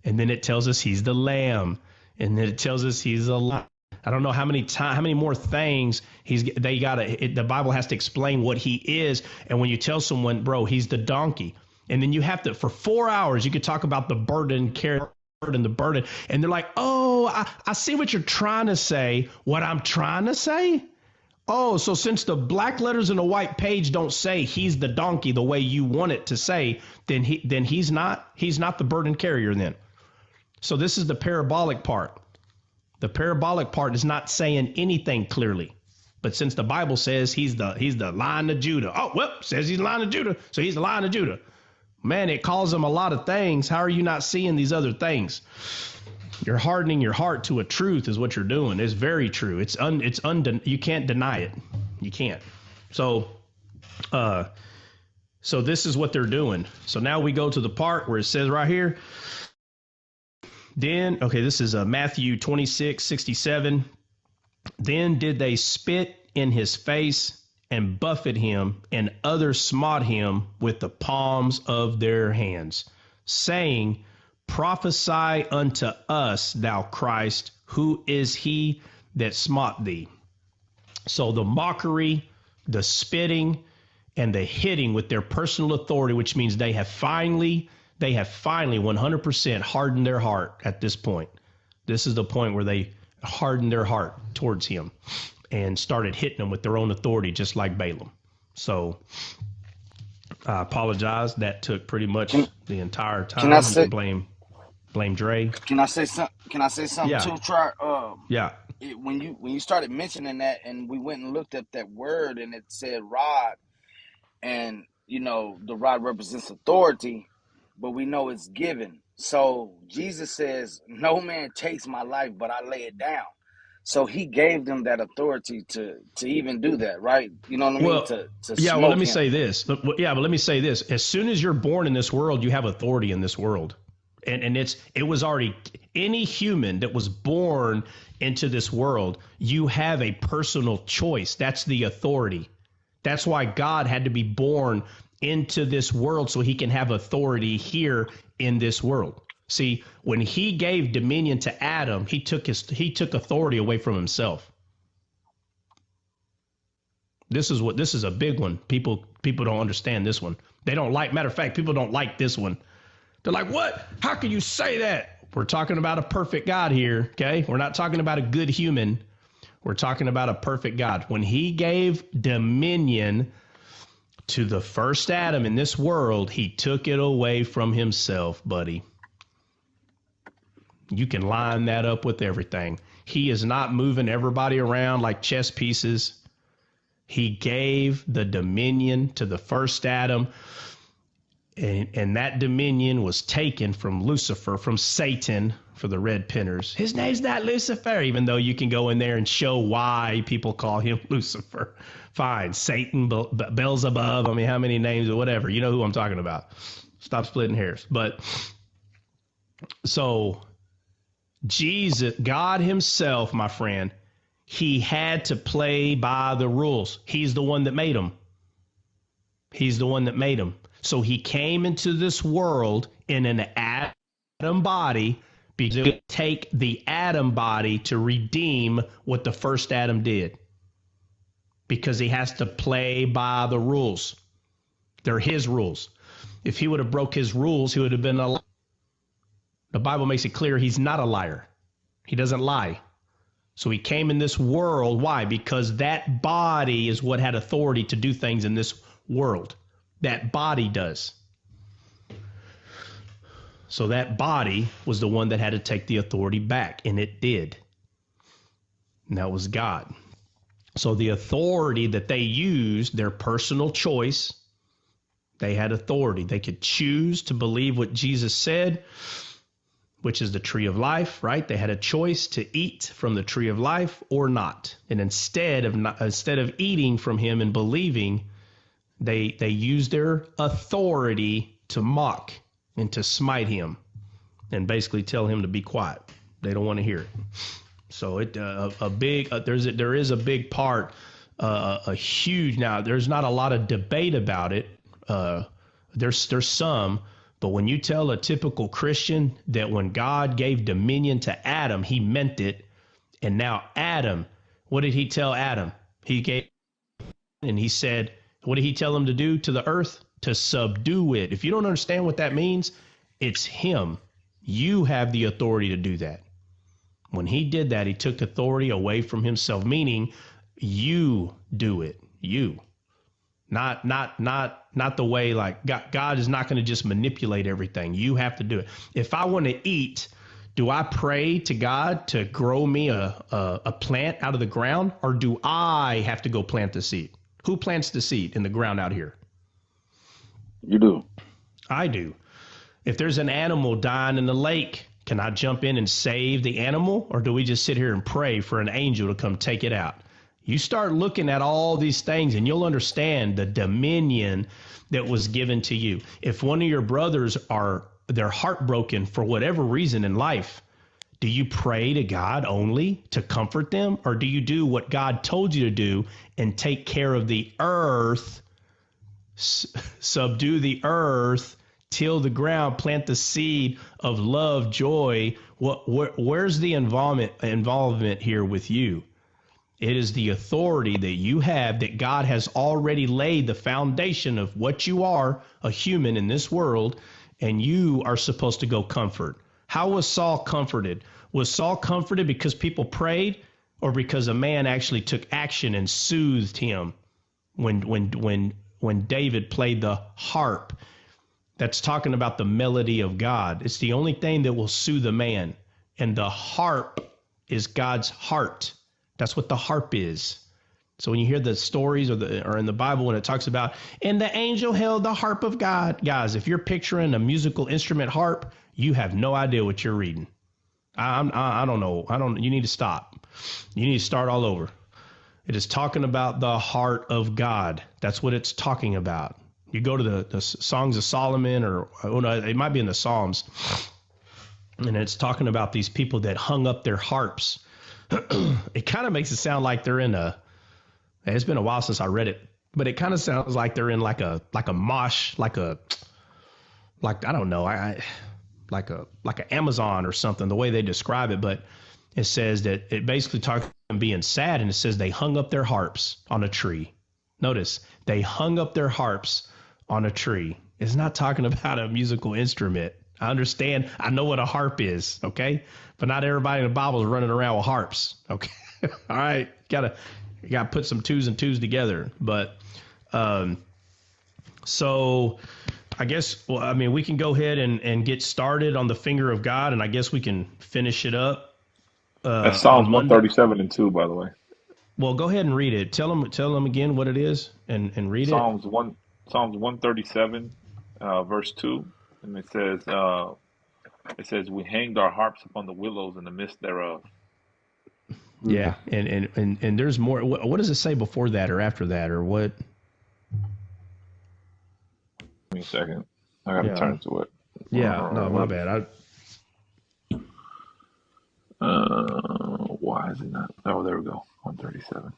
And then it tells us he's the lamb. And then it tells us he's a lion. I don't know how many more things the Bible has to explain what he is. And when you tell someone, bro, he's the donkey, and then you have to, for 4 hours, you could talk about the burden, the burden. And they're like, oh, I see what you're trying to say. What I'm trying to say? Oh, so since the black letters in the white page don't say he's the donkey the way you want it to say, then he's not the burden carrier then. So this is the parabolic part. The parabolic part is not saying anything clearly. But since the Bible says he's the Lion of Judah. Oh, well, says he's the Lion of Judah, so he's the Lion of Judah. Man, it calls him a lot of things. How are you not seeing these other things? You're hardening your heart to a truth is what you're doing. It's very true. You can't deny it. You can't. So this is what they're doing. So now we go to the part where it says right here, this is Matthew 26:67. Then did they spit in his face and buffet him, and others smote him with the palms of their hands, saying, prophesy unto us, thou Christ, who is he that smote thee? So the mockery, the spitting, and the hitting with their personal authority, which means they have finally 100% hardened their heart at this point. This is the point where they hardened their heart towards him and started hitting them with their own authority, just like Balaam. So I apologize. That took pretty much the entire time. Can I say, blame Dre. Can I say something Yeah. too, Try? Yeah. When you started mentioning that, and we went and looked up that word, and it said rod, and the rod represents authority, but we know it's given. So Jesus says, no man takes my life, but I lay it down. So he gave them that authority to even do that, right? You know what I mean? Well, To yeah, smoke well, let me him. say this. Yeah, but let me say this. As soon as you're born in this world, you have authority in this world. And it was already any human that was born into this world, you have a personal choice. That's the authority. That's why God had to be born into this world so he can have authority here in this world. See, when he gave dominion to Adam, he took authority away from himself. This is a big one. People don't understand this one. They don't like, matter of fact, people don't like this one. They're like, what? How can you say that? We're talking about a perfect God here, okay? We're not talking about a good human. We're talking about a perfect God. When he gave dominion to the first Adam in this world, he took it away from himself, buddy. You can line that up with everything. He is not moving everybody around like chess pieces. He gave the dominion to the first Adam, and that dominion was taken from Lucifer, from Satan, for the red pinners. His name's not Lucifer, even though you can go in there and show why people call him Lucifer. Fine, Satan, Beelzebub, I mean, how many names or whatever. You know who I'm talking about. Stop splitting hairs. But so Jesus, God himself, my friend, he had to play by the rules. He's the one that made them. He's the one that made them. So he came into this world in an Adam body because it would take the Adam body to redeem what the first Adam did. Because he has to play by the rules. They're his rules. If he would have broke his rules, he would have been a liar. The Bible makes it clear he's not a liar. He doesn't lie. So he came in this world. Why? Because that body is what had authority to do things in this world. That body does. So that body was the one that had to take the authority back, and it did. And that was God. So the authority that they used, their personal choice, they had authority. They could choose to believe what Jesus said, which is the tree of life, right? They had a choice to eat from the tree of life or not. And instead of eating from him and believing, they used their authority to mock and to smite him and basically tell him to be quiet. They don't want to hear it. So there is a big part, a huge. Now there's not a lot of debate about it. There's some, but when you tell a typical Christian that when God gave dominion to Adam, he meant it, and now Adam, what did he tell Adam? He gave, and he said, what did he tell him to do to the earth? To subdue it. If you don't understand what that means, it's him. You have the authority to do that. When he did that, he took authority away from himself, meaning you do it. You. Not the way like God is not going to just manipulate everything. You have to do it. If I want to eat, do I pray to God to grow me a plant out of the ground, or do I have to go plant the seed? Who plants the seed in the ground out here? You do. I do. If there's an animal dying in the lake, can I jump in and save the animal, or do we just sit here and pray for an angel to come take it out? You start looking at all these things and you'll understand the dominion that was given to you. If one of your brothers they're heartbroken for whatever reason in life, do you pray to God only to comfort them, or do you do what God told you to do and take care of the earth, subdue the earth, till the ground, plant the seed of love, joy? Where's the involvement here with you? It is the authority that you have, that God has already laid the foundation of what you are, a human in this world, and you are supposed to go comfort. How was Saul comforted? Was Saul comforted because people prayed, or because a man actually took action and soothed him when David played the harp? That's talking about the melody of God. It's the only thing that will soothe a man. And the harp is God's heart. That's what the harp is. So when you hear the stories or in the Bible when it talks about, and the angel held the harp of God, guys, if you're picturing a musical instrument harp, you have no idea what you're reading. I don't know. You need to stop. You need to start all over. It is talking about the heart of God. That's what it's talking about. You go to the Songs of Solomon, or it might be in the Psalms, and it's talking about these people that hung up their harps. It kind of makes it sound like they're in it's been a while since I read it, but it kind of sounds like they're in like a mosh, like I don't know, like an Amazon or something, the way they describe it. But it says that it basically talks about them being sad, and it says they hung up their harps on a tree. Notice, they hung up their harps on a tree. It's not talking about a musical instrument. I understand. I know what a harp is, okay? But not everybody in the Bible is running around with harps, okay? All right, you gotta put some twos and twos together. But so I guess, well, I mean, we can go ahead and get started on the finger of God, and I guess we can finish it up. That's Psalms on Monday. 137 and 2, by the way. Well, go ahead and read it. Tell them again what it is and read it. Psalms 137, verse 2, and it says, "We hanged our harps upon the willows in the midst thereof." Yeah, and there's more. What does it say before that or after that or what? Give me a second. I gotta turn to it. Yeah, no, my bad. Why is it not? Oh, there we go. 137.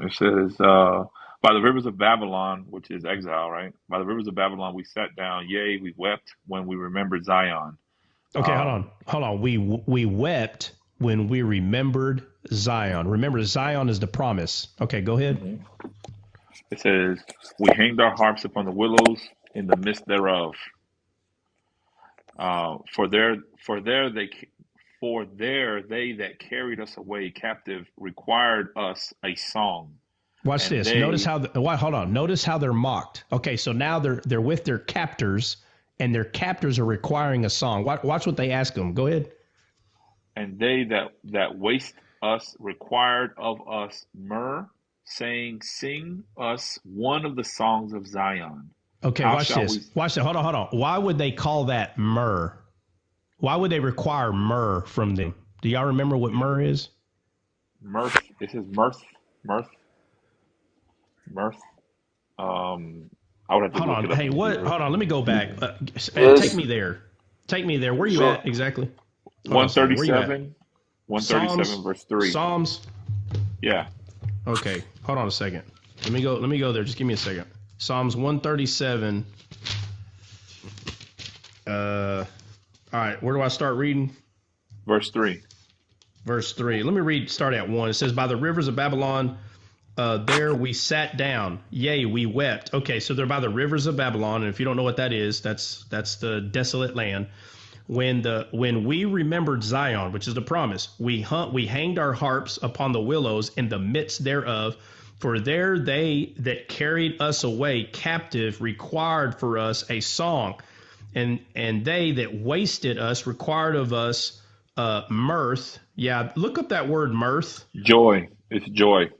It says, by the rivers of Babylon, which is exile, right? By the rivers of Babylon, we sat down. Yea, we wept when we remembered Zion. Okay, hold on. We wept when we remembered Zion. Remember, Zion is the promise. Okay, go ahead. Mm-hmm. It says, we hanged our harps upon the willows in the midst thereof. For there they that carried us away captive required us a song. Watch this. Notice how. Hold on. Notice how they're mocked. Okay, so now they're with their captors, and their captors are requiring a song. Watch what they ask them. Go ahead. And they that waste us required of us myrrh, saying, "Sing us one of the songs of Zion." Okay, watch this. Watch that. Hold on. Why would they call that myrrh? Why would they require myrrh from them? Do y'all remember what myrrh is? Mirth. It says mirth. I would have to look it up. Hey, what? Hold on. Let me go back. Take me there. Where are you at exactly? 137. 137 verse 3. Psalms. Yeah. Okay. Hold on a second. Let me go there. Just give me a second. Psalms 137. All right. Where do I start reading? Verse 3. Let me start at 1. It says, by the rivers of Babylon, there we sat down. Yea, we wept. Okay, so they're by the rivers of Babylon. And if you don't know what that is, that's the desolate land. When we remembered Zion, which is the promise, we hanged our harps upon the willows in the midst thereof. For there they that carried us away captive required for us a song, and they that wasted us required of us mirth. Yeah, look up that word mirth. Joy. It's joy.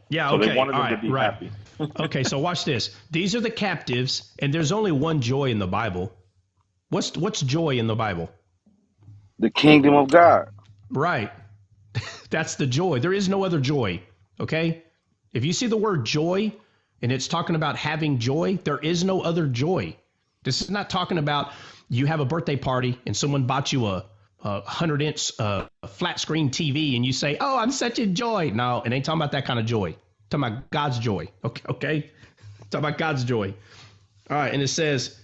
Yeah, so okay. They wanted them to be happy. Okay, so watch this. These are the captives, and there's only one joy in the Bible. What's joy in the Bible? The kingdom of God. Right. That's the joy. There is no other joy. Okay? If you see the word joy and it's talking about having joy, there is no other joy. This is not talking about you have a birthday party and someone bought you a 100-inch flat screen TV and you say, "Oh, I'm such a joy." No, it ain't talking about that kind of joy. It's talking about God's joy. Okay? Talking about God's joy. All right, and it says,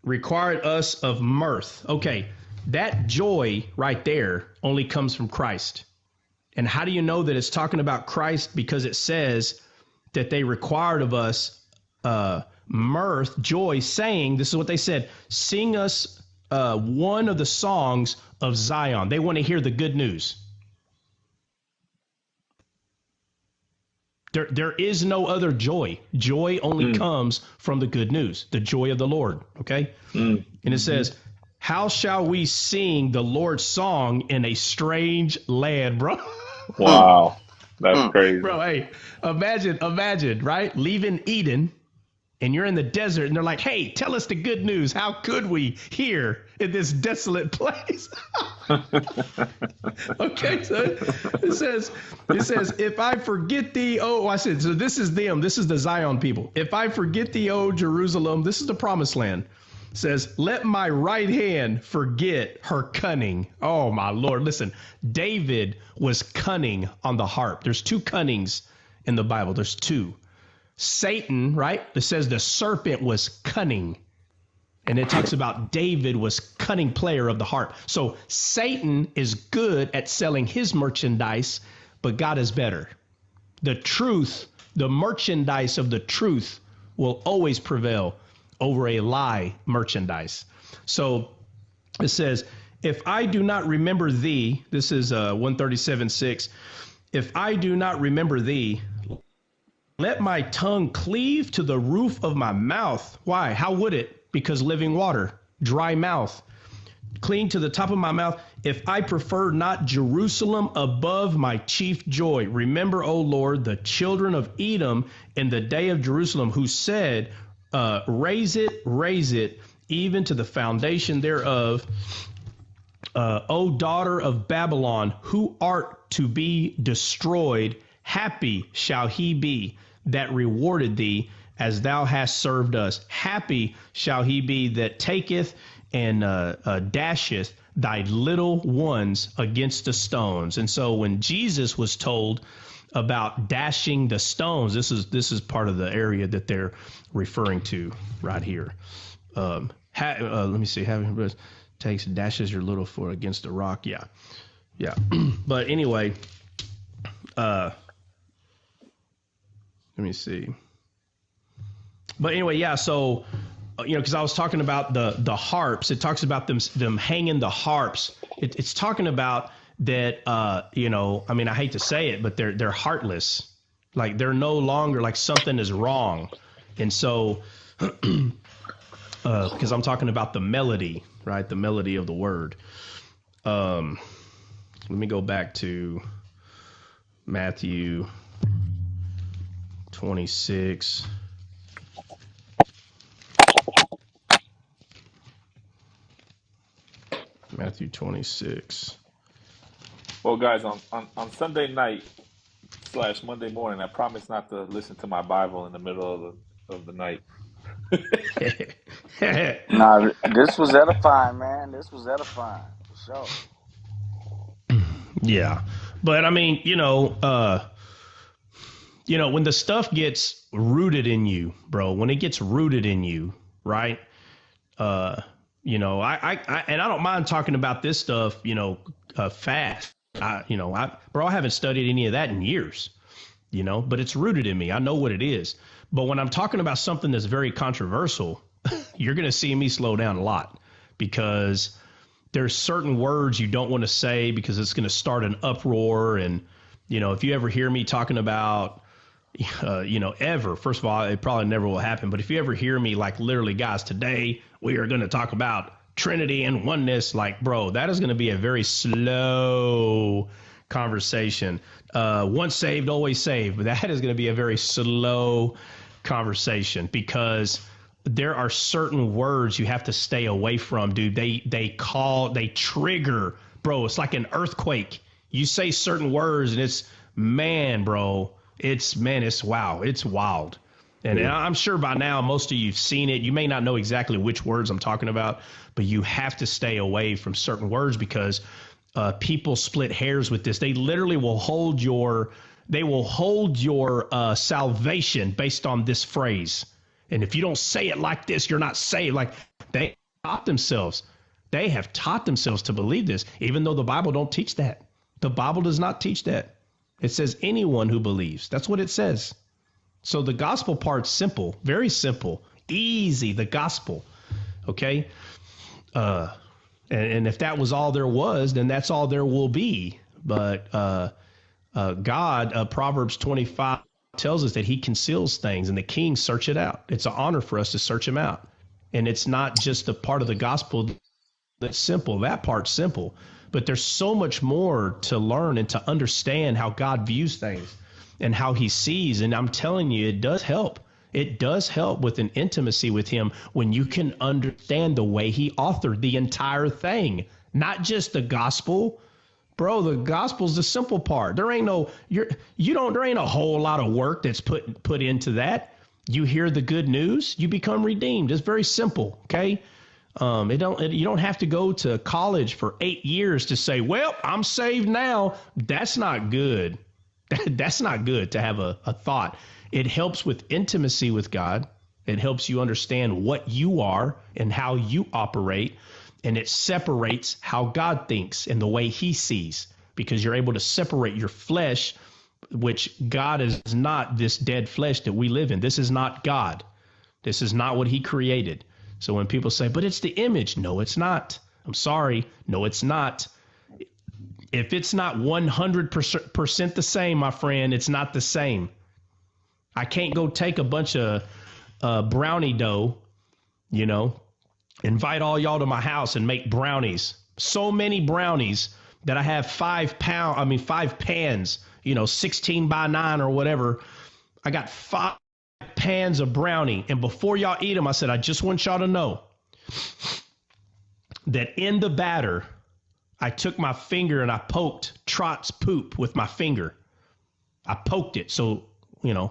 required us of mirth. Okay, that joy right there only comes from Christ. And how do you know that it's talking about Christ? Because it says that they required of us mirth, joy, saying, this is what they said, sing us one of the songs of Zion. They want to hear the good news. There is no other joy. Joy only comes from the good news, the joy of the Lord. Okay? And it says, how shall we sing the Lord's song in a strange land, bro? Wow. That's crazy. Bro, hey, imagine, right? Leaving Eden, and you're in the desert, and they're like, hey, tell us the good news. How could we here in this desolate place? Okay, so it says, if I forget thee, I said, so this is them. This is the Zion people. If I forget thee, O Jerusalem, this is the promised land. It says, let my right hand forget her cunning. Oh, my Lord. Listen, David was cunning on the harp. There's two cunnings in the Bible. There's two. Satan, right? It says the serpent was cunning. And it talks about David was cunning player of the harp. So Satan is good at selling his merchandise, but God is better. The truth, the merchandise of the truth will always prevail over a lie merchandise. So it says, if I do not remember thee, this is 137:6. If I do not remember thee, let my tongue cleave to the roof of my mouth. Why? How would it? Because living water, dry mouth. cling to the top of my mouth, if I prefer not Jerusalem above my chief joy. Remember, O Lord, the children of Edom in the day of Jerusalem, who said, raise it, even to the foundation thereof. O daughter of Babylon, who art to be destroyed, happy shall he be that rewarded thee, as thou hast served us. Happy shall he be that taketh and dasheth thy little ones against the stones. And so when Jesus was told about dashing the stones, this is part of the area that they're referring to right here. Let me see. Having takes and dashes your little foot against the rock. Yeah. But anyway, let me see. But anyway, yeah. So, because I was talking about the harps, it talks about them hanging the harps. It's talking about that. I mean, I hate to say it, but they're heartless. Like they're no longer, like something is wrong, and so because I'm talking about the melody, right? The melody of the word. Let me go back to Matthew 26. Matthew 26. Well, guys, on Sunday night / Monday morning, I promise not to listen to my Bible in the middle of the night. Nah, this was edifying, man. This was edifying for sure. Yeah, but I mean, when the stuff gets rooted in you, bro, when it gets rooted in you, right? I don't mind talking about this stuff, fast. I haven't studied any of that in years, but it's rooted in me. I know what it is. But when I'm talking about something that's very controversial, you're going to see me slow down a lot, because there's certain words you don't want to say because it's going to start an uproar. And, if you ever hear me talking about, first of all, it probably never will happen. But if you ever hear me, like, literally, guys, today we are going to talk about Trinity and oneness, like, bro, that is going to be a very slow conversation. Once saved, always saved. But that is going to be a very slow conversation, because there are certain words you have to stay away from, dude. They trigger, bro. It's like an earthquake. You say certain words and it's wow. It's wild. And I'm sure by now most of you've seen it. You may not know exactly which words I'm talking about, but you have to stay away from certain words, because people split hairs with this. They literally will hold your salvation based on this phrase. And if you don't say it like this, you're not saved. Like, they have taught themselves to believe this, even though the Bible don't teach that. The Bible does not teach that. It says anyone who believes. That's what it says. So the gospel part's simple, very simple, easy, the gospel. Okay. And if that was all there was, then that's all there will be. But God, Proverbs 25 tells us that he conceals things, and the kings search it out. It's an honor for us to search him out. And it's not just the part of the gospel that's simple. That part's simple. But there's so much more to learn and to understand how God views things and how he sees. And I'm telling you, it does help. It does help with an intimacy with him when you can understand the way he authored the entire thing, not just the gospel. Bro, the gospel's the simple part. There ain't a whole lot of work that's put into that. You hear the good news, you become redeemed. It's very simple, okay? You don't have to go to college for 8 years to say, well, I'm saved now. That's not good. That's not good to have a thought. It helps with intimacy with God. It helps you understand what you are and how you operate. And it separates how God thinks and the way he sees, because you're able to separate your flesh, which God is not this dead flesh that we live in. This is not God. This is not what he created. So when people say, but it's the image. No, it's not. I'm sorry. No, it's not. If it's not 100% the same, my friend, it's not the same. I can't go take a bunch of brownie dough, Invite all y'all to my house and make brownies. So many brownies that I have 5 pans, 16 by 9 or whatever. I got 5 pans of brownie. And before y'all eat them, I said, I just want y'all to know that in the batter, I took my finger and I poked Trot's poop with my finger. I poked it. So,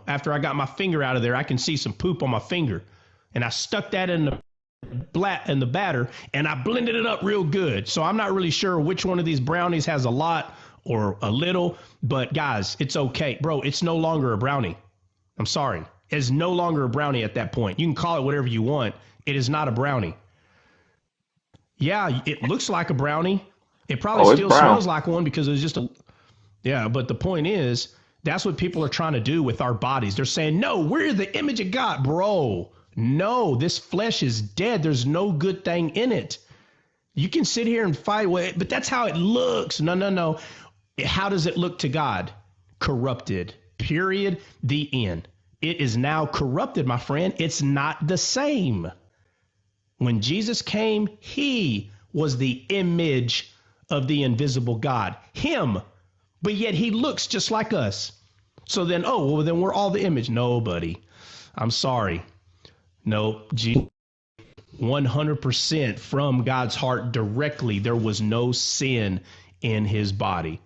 after I got my finger out of there, I can see some poop on my finger. And I stuck that in the batter, and I blended it up real good. So I'm not really sure which one of these brownies has a lot or a little, but guys, it's okay. Bro, it's no longer a brownie. I'm sorry. It's no longer a brownie at that point. You can call it whatever you want. It is not a brownie. Yeah, it looks like a brownie. It probably still smells like one because it's just yeah, but the point is, that's what people are trying to do with our bodies. They're saying, no, we're the image of God. Bro, no, this flesh is dead. There's no good thing in it. You can sit here and fight with it, but that's how it looks. No. How does it look to God? Corrupted. Period. The end. It is now corrupted, my friend. It's not the same. When Jesus came, he was the image of the invisible God. Him. But yet he looks just like us. So then, then we're all the image. No, buddy. I'm sorry. No, 100% from God's heart directly. There was no sin in his body.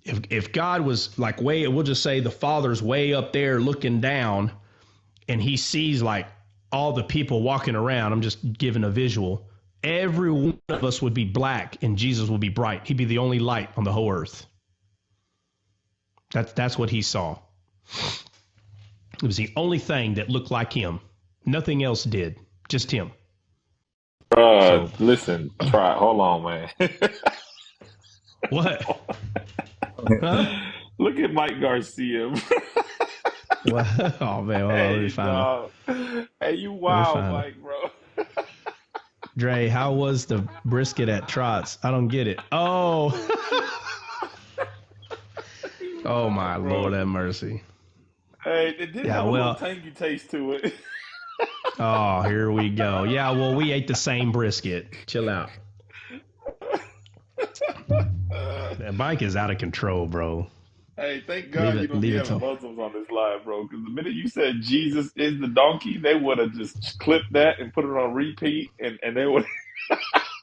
If God was like we'll just say the Father's way up there looking down and he sees like all the people walking around, I'm just giving a visual. Every one of us would be black and Jesus would be bright. He'd be the only light on the whole earth. That's what he saw. It was the only thing that looked like him. Nothing else did. Just him. Listen, try it. Hold on, man. What? Huh? Look at Mike Garcia. What? Oh, man. Well, let me find it. Hey, you wild, Mike, bro. Dre, how was the brisket at Trot's? I don't get it. Oh. Oh, my Lord have mercy. Hey, it did have a little tangy taste to it. Oh, here we go. Yeah, well, we ate the same brisket. Chill out. That Mike is out of control, bro. Hey, thank God you don't have Muslims on this live, bro. Because the minute you said Jesus is the donkey, they would have just clipped that and put it on repeat, and they would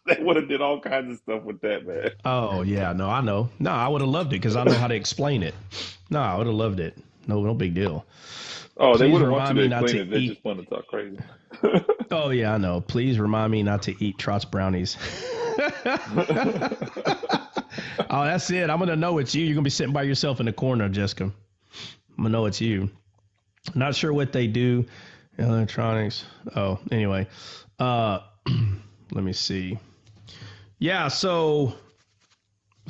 they would have did all kinds of stuff with that, man. Oh yeah, no, I know. No, I would have loved it because I know how to explain it. No, I would have loved it. No big deal. Oh, they wouldn't want you to explain it. They just want to talk crazy. Oh yeah, I know. Please remind me not to eat Trot's brownies. Oh, that's it. I'm gonna know it's you. You're gonna be sitting by yourself in the corner, Jessica. I'm gonna know it's you. Not sure what they do. Electronics. Oh, anyway. Let me see. Yeah, so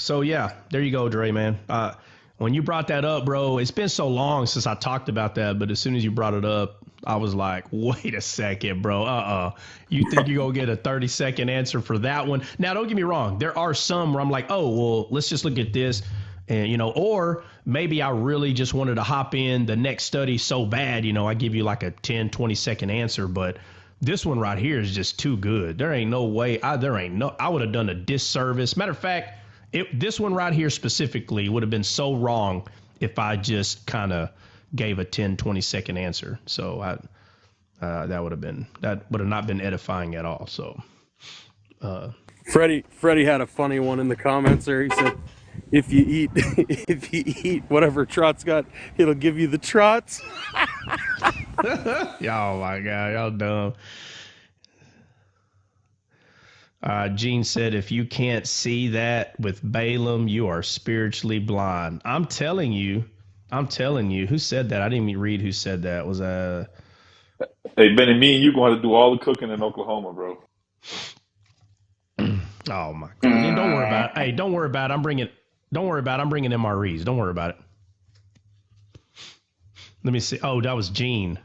yeah, there you go, Dre, man. When you brought that up, bro, it's been so long since I talked about that, but as soon as you brought it up, I was like, wait a second, bro. You think you're going to get a 30-second answer for that one? Now, don't get me wrong. There are some where I'm like, oh, well, let's just look at this. And, or maybe I really just wanted to hop in the next study so bad, I give you like a 10, 20-second answer. But this one right here is just too good. There ain't no way. I would have done a disservice. Matter of fact, this one right here specifically would have been so wrong if I just kind of gave a 10, 20-second answer. So that would have not been edifying at all. So Freddie had a funny one in the comments there. He said, if you eat whatever Trot's got, it'll give you the trots. Oh my God, y'all dumb. Gene said, if you can't see that with Balaam, you are spiritually blind. I'm telling you. Who said that? I didn't even read who said that. Was Hey, Benny, me and you going to do all the cooking in Oklahoma, bro. Oh my God! Don't worry about it. Hey, don't worry about it. I'm bringing MREs. Don't worry about it. Let me see. Oh, that was Gene.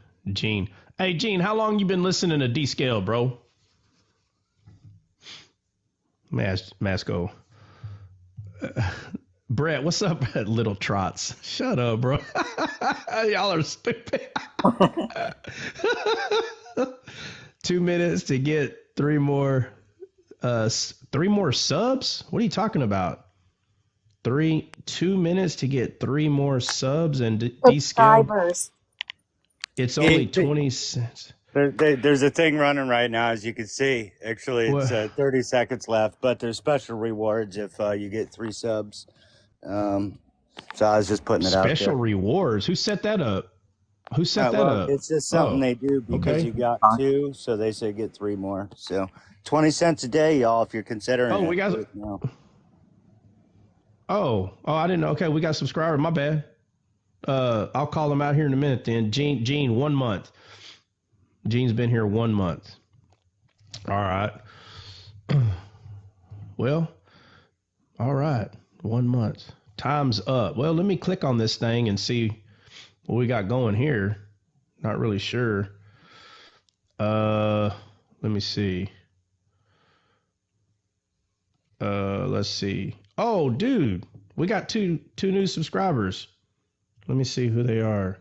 Hey, Gene, how long you been listening to D-Scale, bro? Masco. Brett, what's up, little trots? Shut up, bro. Y'all are stupid. 2 minutes to get Three more subs? What are you talking about? 2 minutes to get 3 more subs and descale. Subscribers. It's only 20 cents. There's a thing running right now, as you can see. Actually, it's What? 30 seconds left, but there's special rewards if you get 3 subs. So I was just putting it out there. Special rewards? Who set that up? Who set that up? It's just something they do because you got 2, so they say get 3 more. So 20 cents a day, y'all, if you're considering it. We got. Oh, I didn't know. Okay, we got subscribers. My bad. I'll call them out here in a minute then. Gene, 1 month. Gene's been here 1 month. All right. Well, all right. 1 month. Time's up. Well, let me click on this thing and see what we got going here. Not really sure. Let me see. Let's see. Oh, dude, we got two new subscribers. Let me see who they are.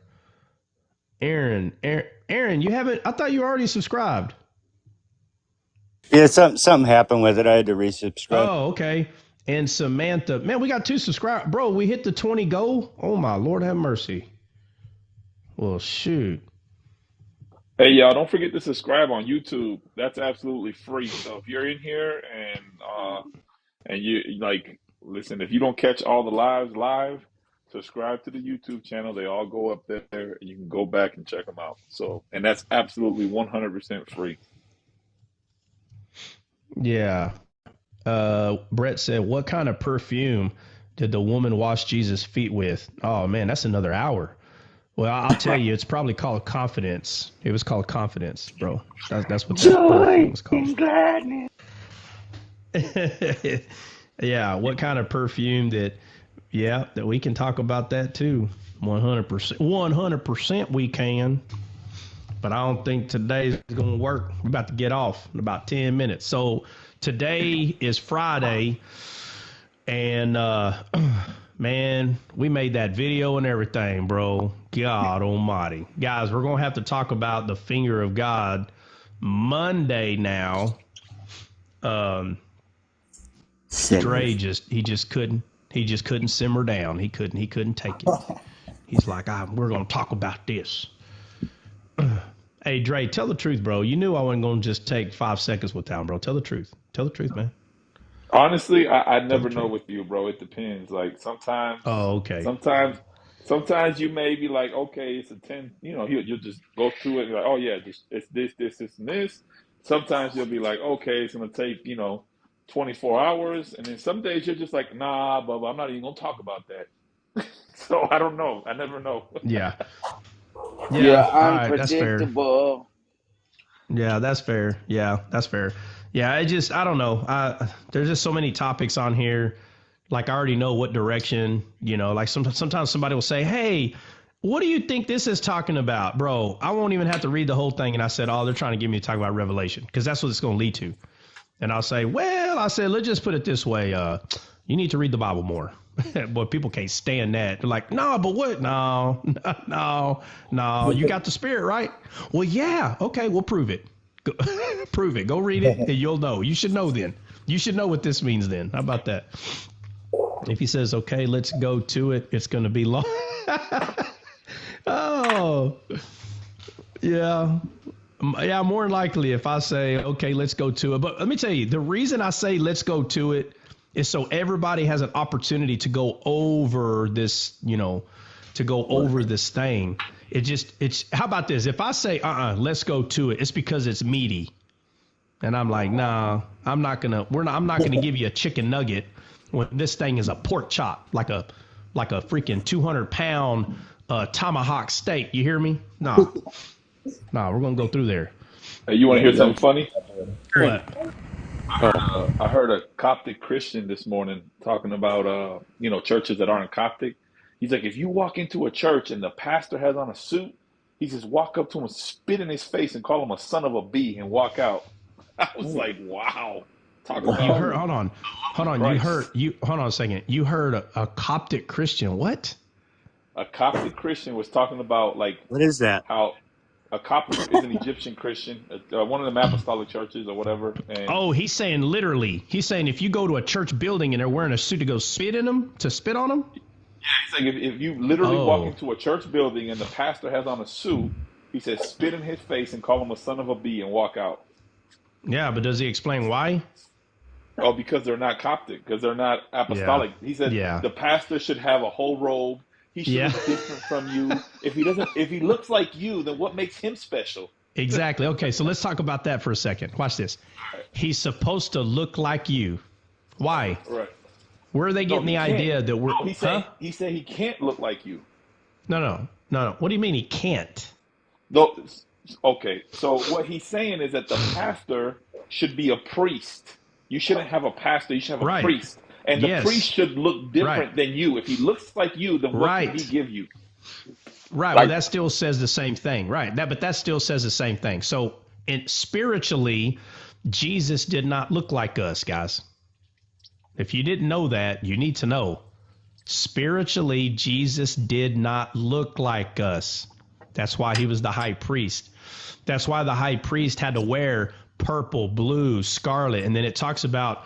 Aaron, you haven't? I thought you already subscribed. Yeah, something happened with it. I had to resubscribe. Oh, okay. And Samantha, man, we got 2 subscribers. Bro, we hit the 20 goal. Oh my Lord, have mercy. Well, shoot. Hey, y'all, don't forget to subscribe on YouTube. That's absolutely free. So if you're in here and you like, listen, if you don't catch all the lives live, subscribe to the YouTube channel. They all go up there. You can go back and check them out. So, and that's absolutely 100% free. Yeah. Brett said, what kind of perfume did the woman wash Jesus' feet with? Oh, man, that's another hour. Well, I'll tell you, it's probably called confidence. It was called confidence, bro. That's what that perfume was called. Gladness. Yeah, what kind of perfume that we can talk about that too. 100%. 100% we can. But I don't think today's going to work. We're about to get off in about 10 minutes. So today is Friday. And, man, we made that video and everything, bro. God almighty. Guys, we're going to have to talk about the finger of God Monday now. Dre just couldn't simmer down. He couldn't take it. He's like, we're going to talk about this. Hey, Dre, tell the truth, bro. You knew I wasn't going to just take 5 seconds with town, bro. Tell the truth. Tell the truth, man. Honestly, I never know with you, bro. It depends. Like sometimes, okay. Sometimes you may be like, okay, it's a 10. You know, you'll just go through it and be like, oh yeah, it's this, and this. Sometimes you'll be like, okay, it's gonna take 24 hours, and then some days you're just like, nah, Bubba, I'm not even gonna talk about that. So I don't know. I never know. Yeah, unpredictable. Yeah, that's fair. Yeah, that's fair. Yeah, I don't know. There's just so many topics on here. Like I already know what direction, like sometimes somebody will say, hey, what do you think this is talking about? Bro, I won't even have to read the whole thing. And I said, they're trying to get me to talk about Revelation because that's what it's going to lead to. And I'll say, let's just put it this way. You need to read the Bible more. Boy, people can't stand that. They're like, no, but what? No. You got the Spirit, right? Well, yeah. Okay, we'll prove it. Prove it. Go read it and you'll know. You should know then. You should know what this means then. How about that? If he says, okay, let's go to it, it's going to be long. Oh, yeah. Yeah, more likely if I say, okay, let's go to it. But let me tell you, the reason I say let's go to it is so everybody has an opportunity to go over this, over this thing. How about this? If I say, let's go to it, it's because it's meaty. And I'm like, nah, I'm not going to give you a chicken nugget when this thing is a pork chop, like a freaking 200-pound tomahawk steak. You hear me? No, we're going to go through there. Hey, you want to hear something funny? What? I heard a Coptic Christian this morning talking about, churches that aren't Coptic. He's like, if you walk into a church and the pastor has on a suit, he says, walk up to him and spit in his face and call him a son of a bee and walk out. I was like, wow. Talk about you heard, hold on. Christ. Hold on a second. You heard a Coptic Christian. What? A Coptic Christian was talking about what is that? How A Coptic is an Egyptian Christian, one of the apostolic churches or whatever. And Oh, he's saying literally. He's saying if you go to a church building and they're wearing a suit to go spit on them. he's like, if you literally walk Oh, into a church building and the pastor has on a suit, he says, spit in his face and call him a son of a bee and walk out. yeah, but does he explain why? Oh, because they're not Coptic, because they're not Yeah, apostolic. He said yeah, the pastor should have a whole robe. He should yeah. look different from you. If he looks like you, then what makes him special? Exactly. Okay, so let's talk about that for a second. Watch this. He's supposed to look like you. Why? Right. Where are they No, getting he the can't. idea that we're? No, Huh? he said he can't look like you. No. What do you mean he can't? Though, okay, so what he's saying is that the pastor should be a priest. You shouldn't have a pastor. You should have a Right. priest. And the priest Yes. should look different Right. than you. If he looks like you, then what can he Right. give you? Right. Well, Like, that still says the same thing. Right. But that still says the same thing. So, spiritually, Jesus did not look like us, guys. If you didn't know that, you need to know. Spiritually, Jesus did not look like us. That's why he was the high priest. That's why the high priest had to wear purple, blue, scarlet, and then it talks about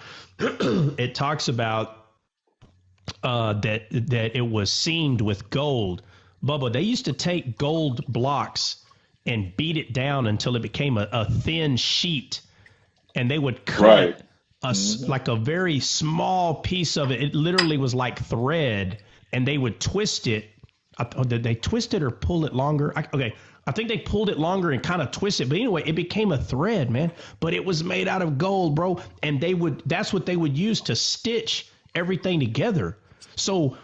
that it was seamed with gold. Bubba, they used to take gold blocks and beat it down until it became a thin sheet, and they would right. cut like a very small piece of it. It literally was like thread, and they would twist it. Did they twist it or pull it longer? I think they pulled it longer and kind of twisted it. But anyway, it became a thread, man. But it was made out of gold, bro. And that's what they would use to stitch everything together. So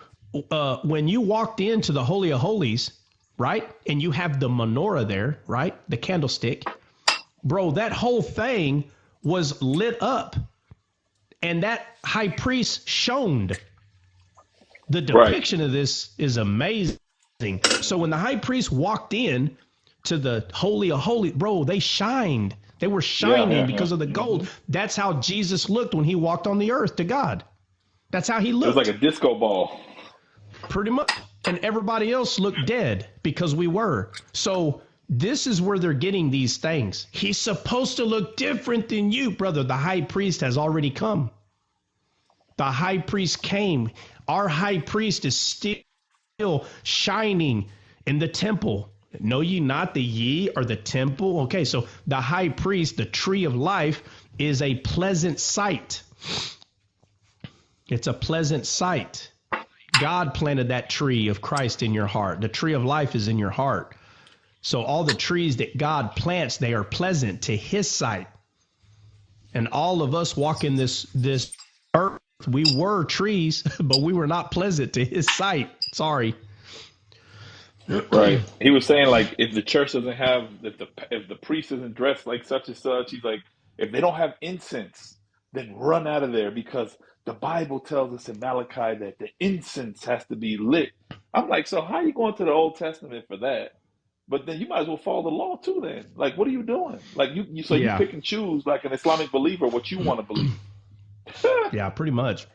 when you walked into the Holy of Holies, right, and you have the menorah there, right, the candlestick, bro, that whole thing was lit up. And that high priest shone. The depiction of this is amazing. So when the high priest walked in to the Holy of Holies, bro, they shined. They were shining because of the gold. That's how Jesus looked when he walked on the earth to God. That's how he It looked. was like a disco ball. Pretty much. And everybody else looked dead because we were. So this is where they're getting these things. He's supposed to look different than you, brother. The high priest has already come. The high priest came. Our high priest is still shining in the temple. Know ye not the ye are the temple? Okay, so the high priest, the tree of life, is a pleasant sight. It's a pleasant sight. God planted that tree of Christ in your heart. The tree of life is in your heart. So all the trees that God plants, they are pleasant to his sight. And all of us walking this earth, we were trees, but we were not pleasant to his sight. Sorry. Right. He was saying, like, if the church doesn't have, if the priest isn't dressed like such and such, he's like, if they don't have incense, then run out of there, because the Bible tells us in Malachi that the incense has to be lit. I'm like, so how are you going to the Old Testament for that? But then you might as well follow the law too then. Like, what are you doing? Like, you Yeah. pick and choose, like an Islamic believer, what you want to believe. Yeah, pretty much.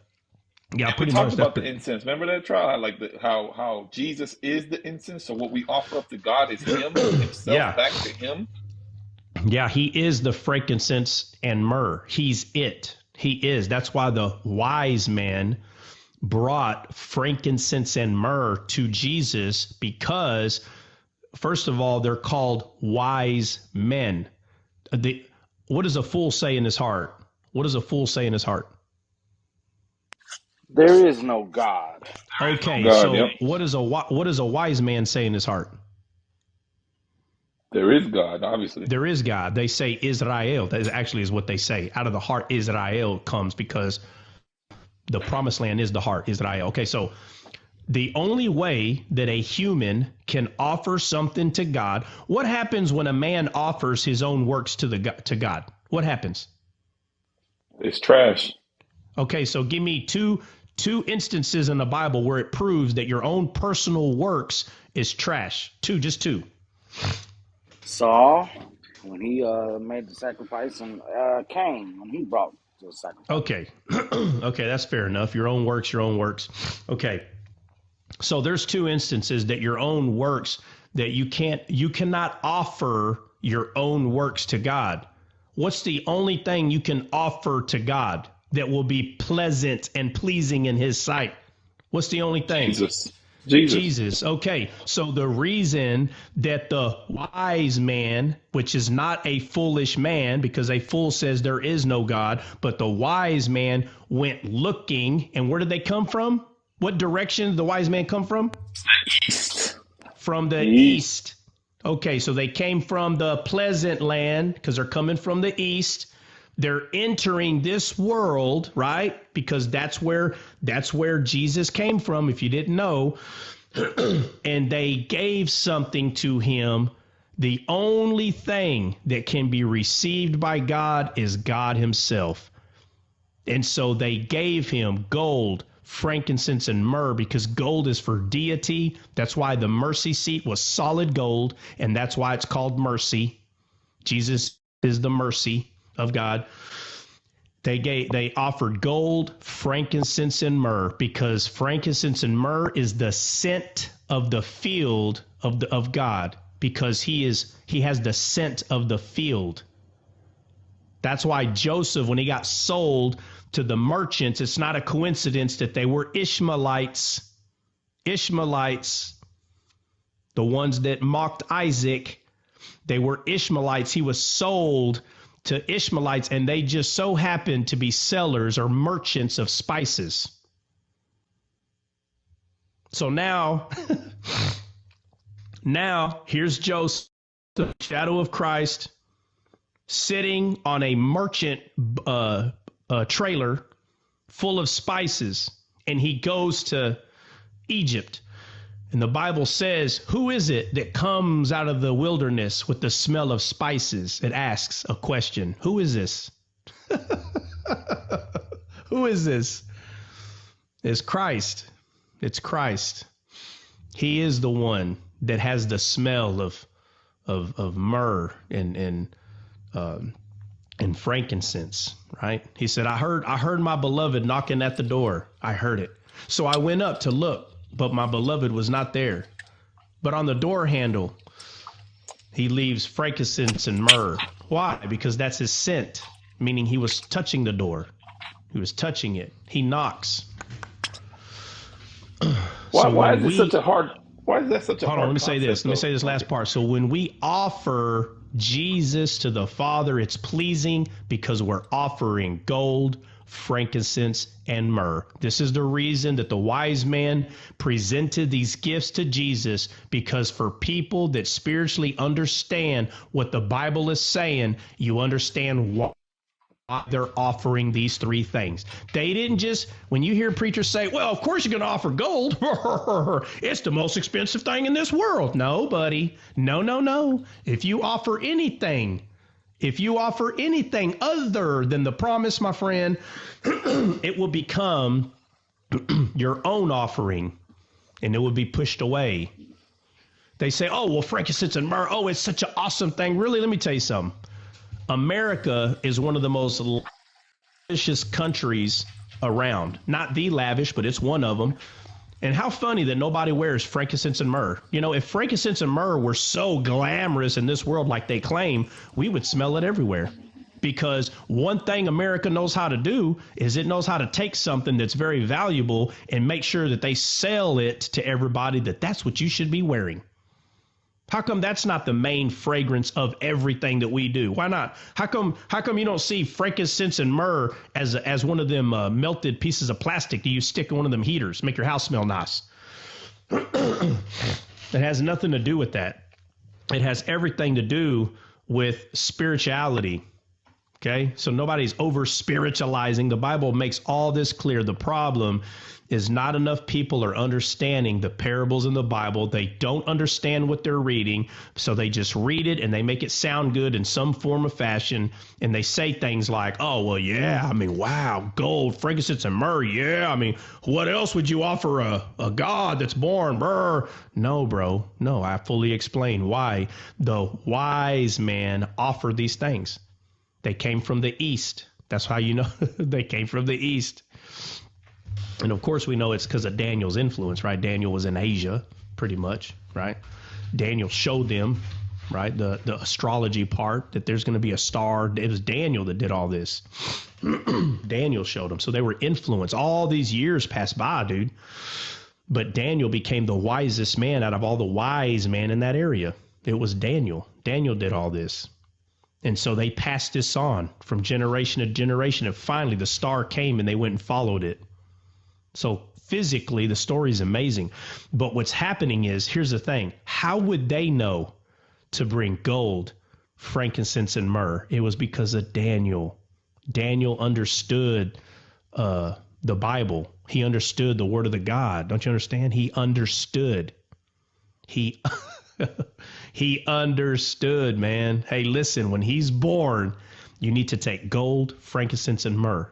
Yeah, We pretty talked much. about the incense. Remember that trial? Like how Jesus is the incense. So what we offer up to God is Him Himself, Yeah. back to Him. Yeah, he is the frankincense and myrrh. He's it. He is. That's why the wise men brought frankincense and myrrh to Jesus, because, first of all, they're called wise men. What does a fool say in his heart? What does a fool say in his heart? There is no God. Okay, God, so yep. what does a wise man say in his heart? There is God, obviously. There is God. They say Israel. That is what they say. Out of the heart, Israel comes, because the promised land is the heart, Israel. Okay, so the only way that a human can offer something to God, what happens when a man offers his own works to God? What happens? It's trash. Okay, so give me two instances in the Bible where it proves that your own personal works is trash. Just two. Saul, when he made the sacrifice, and Cain, when he brought the sacrifice. Okay. Okay, that's fair enough. Your own works. Okay. So there's two instances that your own works that you cannot offer your own works to God. What's the only thing you can offer to God that will be pleasant and pleasing in his sight? What's the only thing? Jesus. Jesus. Okay. So the reason that the wise man, which is not a foolish man, because a fool says there is no God, but the wise man went looking, and where did they come from? What direction did the wise man come from? East. From the east. Okay, so they came from the pleasant land because they're coming from the east. They're entering this world, right? Because that's where Jesus came from, if you didn't know. And they gave something to him. The only thing that can be received by God is God himself. And so they gave him gold, frankincense, and myrrh, because gold is for deity. That's why the mercy seat was solid gold, and that's why it's called mercy. Jesus is the mercy of God. They offered gold, frankincense, and myrrh, because frankincense and myrrh is the scent of the field of God, because he has the scent of the field. That's why Joseph, when he got sold to the merchants, it's not a coincidence that they were Ishmaelites, the ones that mocked Isaac. They were Ishmaelites. He was sold to Ishmaelites, and they just so happened to be sellers or merchants of spices. So now here's Joseph, the shadow of Christ, sitting on a merchant trailer full of spices, and he goes to Egypt. And the Bible says, who is it that comes out of the wilderness with the smell of spices? It asks a question. Who is this? Who is this? It's Christ. It's Christ. He is the one that has the smell of myrrh and frankincense, right? He said, I heard my beloved knocking at the door. I heard it. So I went up to look, but my beloved was not there. But on the door handle, he leaves frankincense and myrrh. Why? Because that's his scent, meaning he was touching the door. He was touching it. He knocks. Why is that such a hard Hold on, let me say this. concept, Let me though? say this last part. So when we offer Jesus to the Father, it's pleasing because we're offering gold, frankincense, and myrrh. This is the reason that the wise man presented these gifts to Jesus, because for people that spiritually understand what the Bible is saying, you understand why they're offering these three things. They didn't just, when you hear preachers say, well, of course you're going to offer gold. It's the most expensive thing in this world. No, buddy. No. If you offer anything other than the promise, my friend, it will become your own offering, and it will be pushed away. They say, oh, well, frankincense and myrrh, oh, it's such an awesome thing. Really, let me tell you something. America is one of the most lavish countries around. Not the lavish, but it's one of them. And how funny that nobody wears frankincense and myrrh. You know, if frankincense and myrrh were so glamorous in this world like they claim, we would smell it everywhere. Because one thing America knows how to do is it knows how to take something that's very valuable and make sure that they sell it to everybody that that's what you should be wearing. How come that's not the main fragrance of everything that we do? Why not? How come you don't see frankincense and myrrh as one of them melted pieces of plastic that you stick in one of them heaters, make your house smell nice? It has nothing to do with that. It has everything to do with spirituality. Okay, so nobody's over spiritualizing. The Bible makes all this clear. The problem is not enough people are understanding the parables in the Bible. They don't understand what they're reading, so they just read it and they make it sound good in some form or fashion. And they say things like, oh, well, yeah, I mean, wow, gold, frankincense, and myrrh. Yeah, I mean, what else would you offer a God that's born? Brr. No, bro. No, I fully explain why the wise man offered these things. They came from the east. That's how you know they came from the east. And of course, we know it's because of Daniel's influence, right? Daniel was in Asia, pretty much, right? Daniel showed them, right, the astrology part, that there's going to be a star. It was Daniel that did all this. Daniel showed them. So they were influenced. All these years passed by, dude. But Daniel became the wisest man out of all the wise men in that area. It was Daniel. Daniel did all this. And so they passed this on from generation to generation. And finally, the star came and they went and followed it. So physically, the story is amazing. But what's happening is, here's the thing. How would they know to bring gold, frankincense, and myrrh? It was because of Daniel. Daniel understood the Bible. He understood the word of the God. Don't you understand? He understood. He understood, man. Hey, listen, when he's born, you need to take gold, frankincense, and myrrh.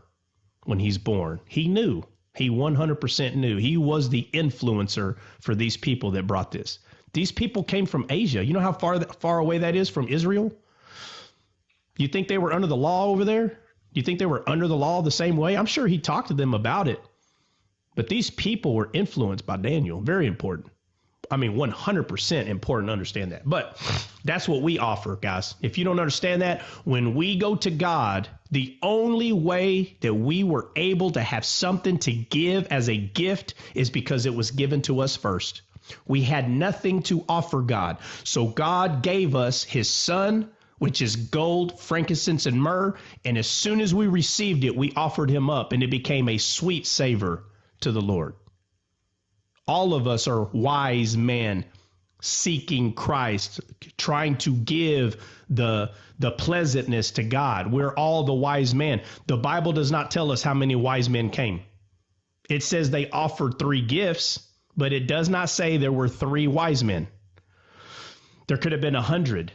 When he's born, he knew. He 100% knew. He was the influencer for these people that brought this. These people came from Asia. You know how far away that is from Israel? You think they were under the law over there? You think they were under the law the same way? I'm sure he talked to them about it. But these people were influenced by Daniel. Very important. I mean, 100% important to understand that. But that's what we offer, guys. If you don't understand that, when we go to God, the only way that we were able to have something to give as a gift is because it was given to us first. We had nothing to offer God. So God gave us his son, which is gold, frankincense, and myrrh. And as soon as we received it, we offered him up, and it became a sweet savor to the Lord. All of us are wise men seeking Christ, trying to give the pleasantness to God. We're all the wise men. The Bible does not tell us how many wise men came. It says they offered 3 gifts, but it does not say there were 3 wise men. There could have been 100.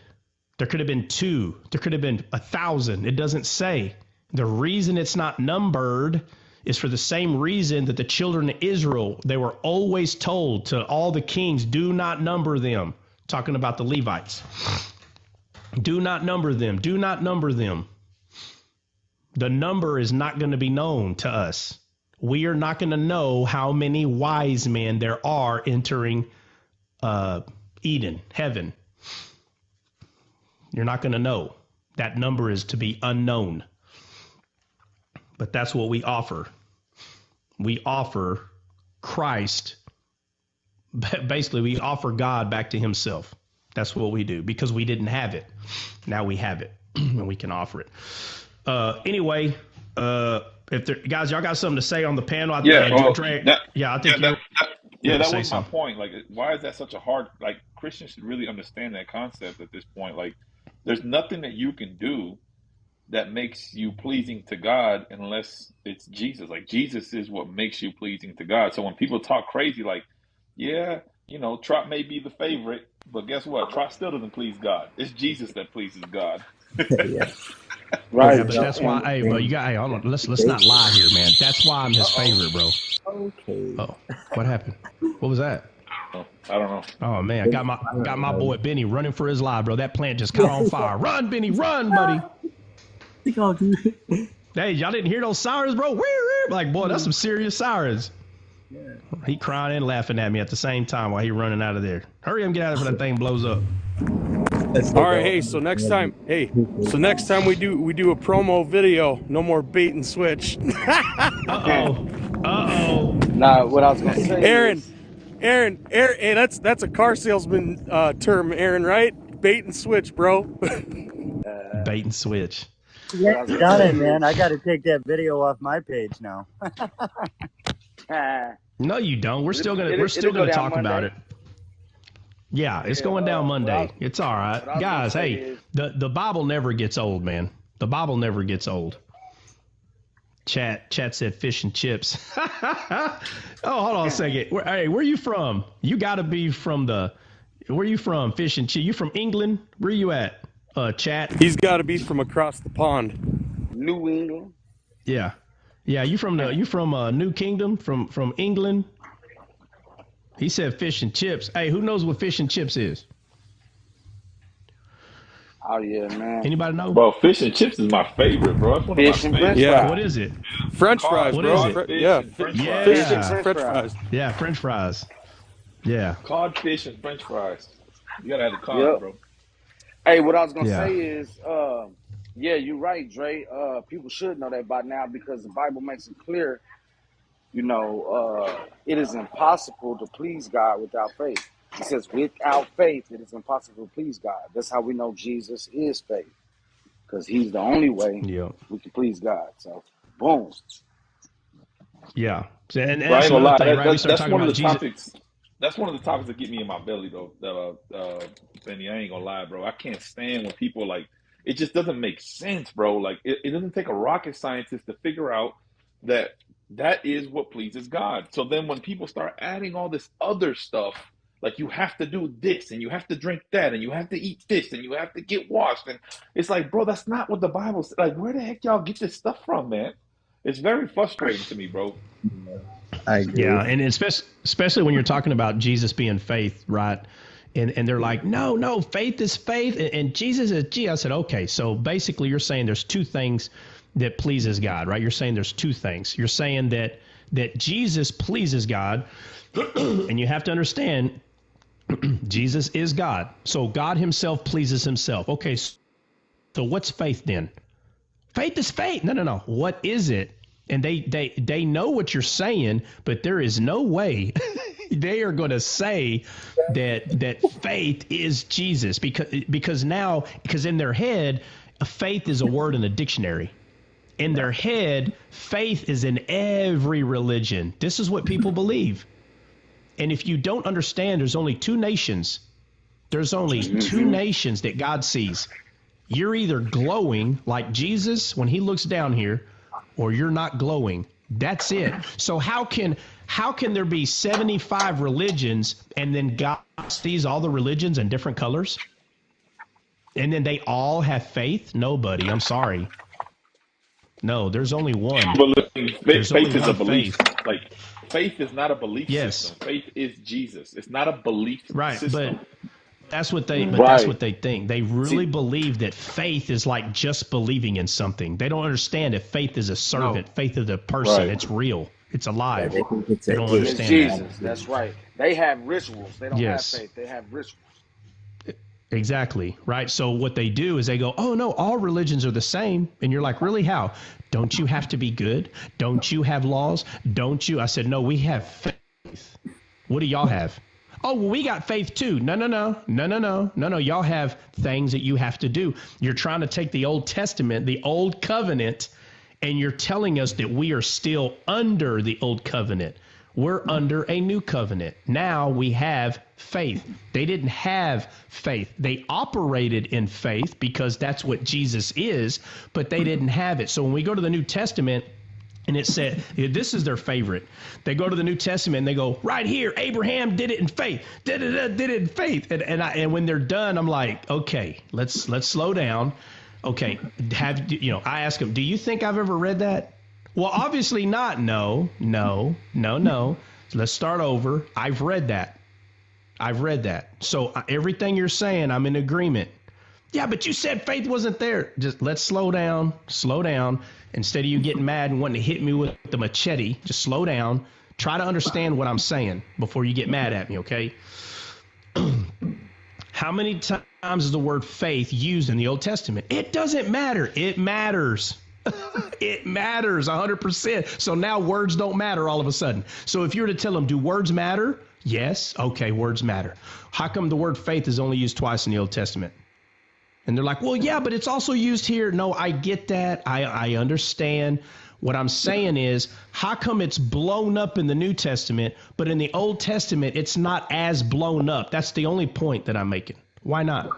There could have been 2. There could have been 1,000. It doesn't say. The reason it's not numbered is for the same reason that the children of Israel, they were always told to all the kings, do not number them. Talking about the Levites. Do not number them. Do not number them. The number is not going to be known to us. We are not going to know how many wise men there are entering Eden, heaven. You're not going to know. That number is to be unknown. But that's what we offer. We offer Christ. Basically, we offer God back to himself. That's what we do because we didn't have it. Now we have it and we can offer it. Anyway, if there, guys, y'all got something to say on the panel? I think that was my point. Like, why is that such a hard? Like, Christians should really understand that concept at this point. Like, there's nothing that you can do that makes you pleasing to God unless it's Jesus. Like, Jesus is what makes you pleasing to God. So when people talk crazy, like, yeah, you know, Trot may be the favorite, but guess what? Trot still doesn't please God. It's Jesus that pleases God. Yeah. Right. Yeah, but that's why, hey, bro, you got, hey, hold on, let's not lie here, man. That's why I'm his favorite, bro. Okay. Oh, what happened? What was that? I don't know. Oh man, I got my boy Benny running for his life, bro. That plant just caught on fire. Run, Benny, run, buddy. Hey, y'all didn't hear those sirens, bro? Like, boy, that's some serious sirens. Yeah. He crying and laughing at me at the same time while he running out of there. Hurry up and get out of there before that thing blows up. All right, hey, so next time we do a promo video. No more bait and switch. Nah, what I was gonna say, Aaron, hey, that's a car salesman term, Aaron, right? Bait and switch, bro. Bait and switch. Yeah, got it, man. I got to take that video off my page now. No, you don't. We're still gonna talk about it. Yeah, it's going down Monday. It's all right, guys. Hey, the Bible never gets old, man. The Bible never gets old. Chat said fish and chips. Oh, hold on a second. Where are you from? You got to be from where you from? Fish and chips. You from England? Where you at? Chat. He's got to be from across the pond. New England. Yeah. You from New Kingdom? From England? He said fish and chips. Hey, who knows what fish and chips is? Oh yeah, man. Anybody know? Bro, fish and chips is my favorite, bro. That's one Fish of and my French favorites. fries. What is it? French fries, What bro. is it? Yeah, French fish fries. and French fries. Yeah, French fries. Yeah. Codfish and French fries. You gotta have the cod, Yep. bro. Hey, what I was gonna Yeah. say is, yeah, you're right, Dre. People should know that by now because the Bible makes it clear. It is impossible to please God without faith. It says, without faith, it is impossible to please God. That's how we know Jesus is faith, because He's the only way Yeah. we can please God. So, boom. Yeah. So, and Bro, I that's ain't gonna another lie. thing, right? We start That's talking one of about the Jesus. topics. That's one of the topics that get me in my belly, though. Benny, I ain't gonna lie, bro. I can't stand when people like. It just doesn't make sense, bro. Like it doesn't take a rocket scientist to figure out that that is what pleases God. So then when people start adding all this other stuff, like you have to do this and you have to drink that and you have to eat this and you have to get washed, and it's like, bro, that's not what the Bible says. Like, where the heck y'all get this stuff from, man? It's very frustrating to me, bro. I agree. Yeah, and especially when you're talking about Jesus being faith, right? And they're like, no, faith is faith, and Jesus is G. I said, okay, so basically you're saying there's two things that pleases God, right? You're saying there's two things. You're saying that Jesus pleases God, and you have to understand Jesus is God, so God Himself pleases Himself. Okay, so what's faith then? Faith is faith. No. What is it? And they know what you're saying, but there is no way they are going to say that faith is Jesus because in their head, a faith is a word in a dictionary. In their head, faith is in every religion. This is what people believe. And if you don't understand, there's only two nations. There's only two nations that God sees. You're either glowing like Jesus when He looks down here, or you're not glowing. That's it. So how can there be 75 religions and then God sees all the religions in different colors? And then they all have faith? Nobody. I'm sorry. No, there's only one. There's only Faith is a one belief. faith. Like faith is not a belief Yes. system. Faith is Jesus. It's not a belief Right. system. That's what Right. they think. They really See, believe that faith is like just believing in something. They don't understand that faith is a no. servant. Faith is a person. Right. It's real. It's Yeah, alive. they think it's They a don't And it's understand that. Jesus. That's right. They have rituals. They don't have Yes. faith. They have rituals. Exactly. Right. So what they do is they go, oh, no, all religions are the same. And you're like, really? How? Don't you have to be good? Don't you have laws? Don't you? I said, no, we have faith. What do y'all have? Oh, well, we got faith too. No. Y'all have things that you have to do. You're trying to take the Old Testament, the Old Covenant, and you're telling us that we are still under the Old Covenant. We're under a new covenant. Now we have faith. They didn't have faith. They operated in faith because that's what Jesus is, but they didn't have it. So when we go to the New Testament, and it said, this is their favorite. They go to the New Testament and they go, right here, Abraham did it in faith. Did it in faith. And when they're done, I'm like, okay, let's slow down. Okay, I ask them, do you think I've ever read that? Well, obviously not. No. Let's start over. I've read that. So everything you're saying, I'm in agreement. Yeah, but you said faith wasn't there. Just let's slow down. Instead of you getting mad and wanting to hit me with the machete, just slow down. Try to understand what I'm saying before you get mad at me, okay? How many times is the word faith used in the Old Testament? It doesn't matter. It matters. It matters 100%. So now words don't matter all of a sudden. So if you were to tell them, do words matter? Yes. Okay, words matter. How come the word faith is only used twice in the Old Testament? And they're like, well, yeah, but it's also used here. No, I get that. I understand. What I'm saying is, how come it's blown up in the New Testament, but in the Old Testament, it's not as blown up? That's the only point that I'm making. Why not?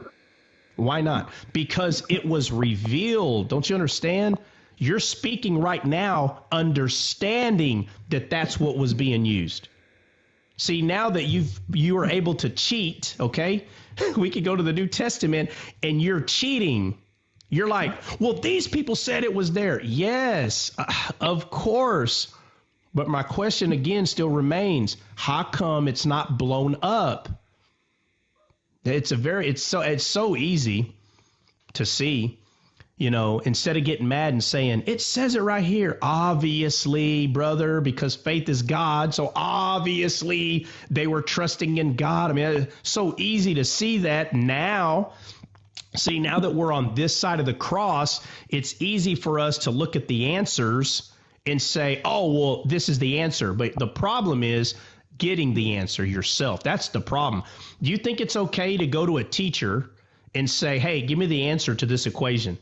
Why not? Because it was revealed. Don't you understand? You're speaking right now, understanding that that's what was being used. See, now that you are able to cheat, okay, we could go to the New Testament and you're cheating. You're like, well, these people said it was there. Yes, of course. But my question again still remains, how come it's not blown up? It's so easy to see. You know, instead of getting mad and saying, it says it right here, obviously, brother, because faith is God. So obviously they were trusting in God. I mean, it's so easy to see that now. See, now that we're on this side of the cross, it's easy for us to look at the answers and say, oh, well, this is the answer. But the problem is getting the answer yourself. That's the problem. Do you think it's okay to go to a teacher and say, hey, give me the answer to this equation?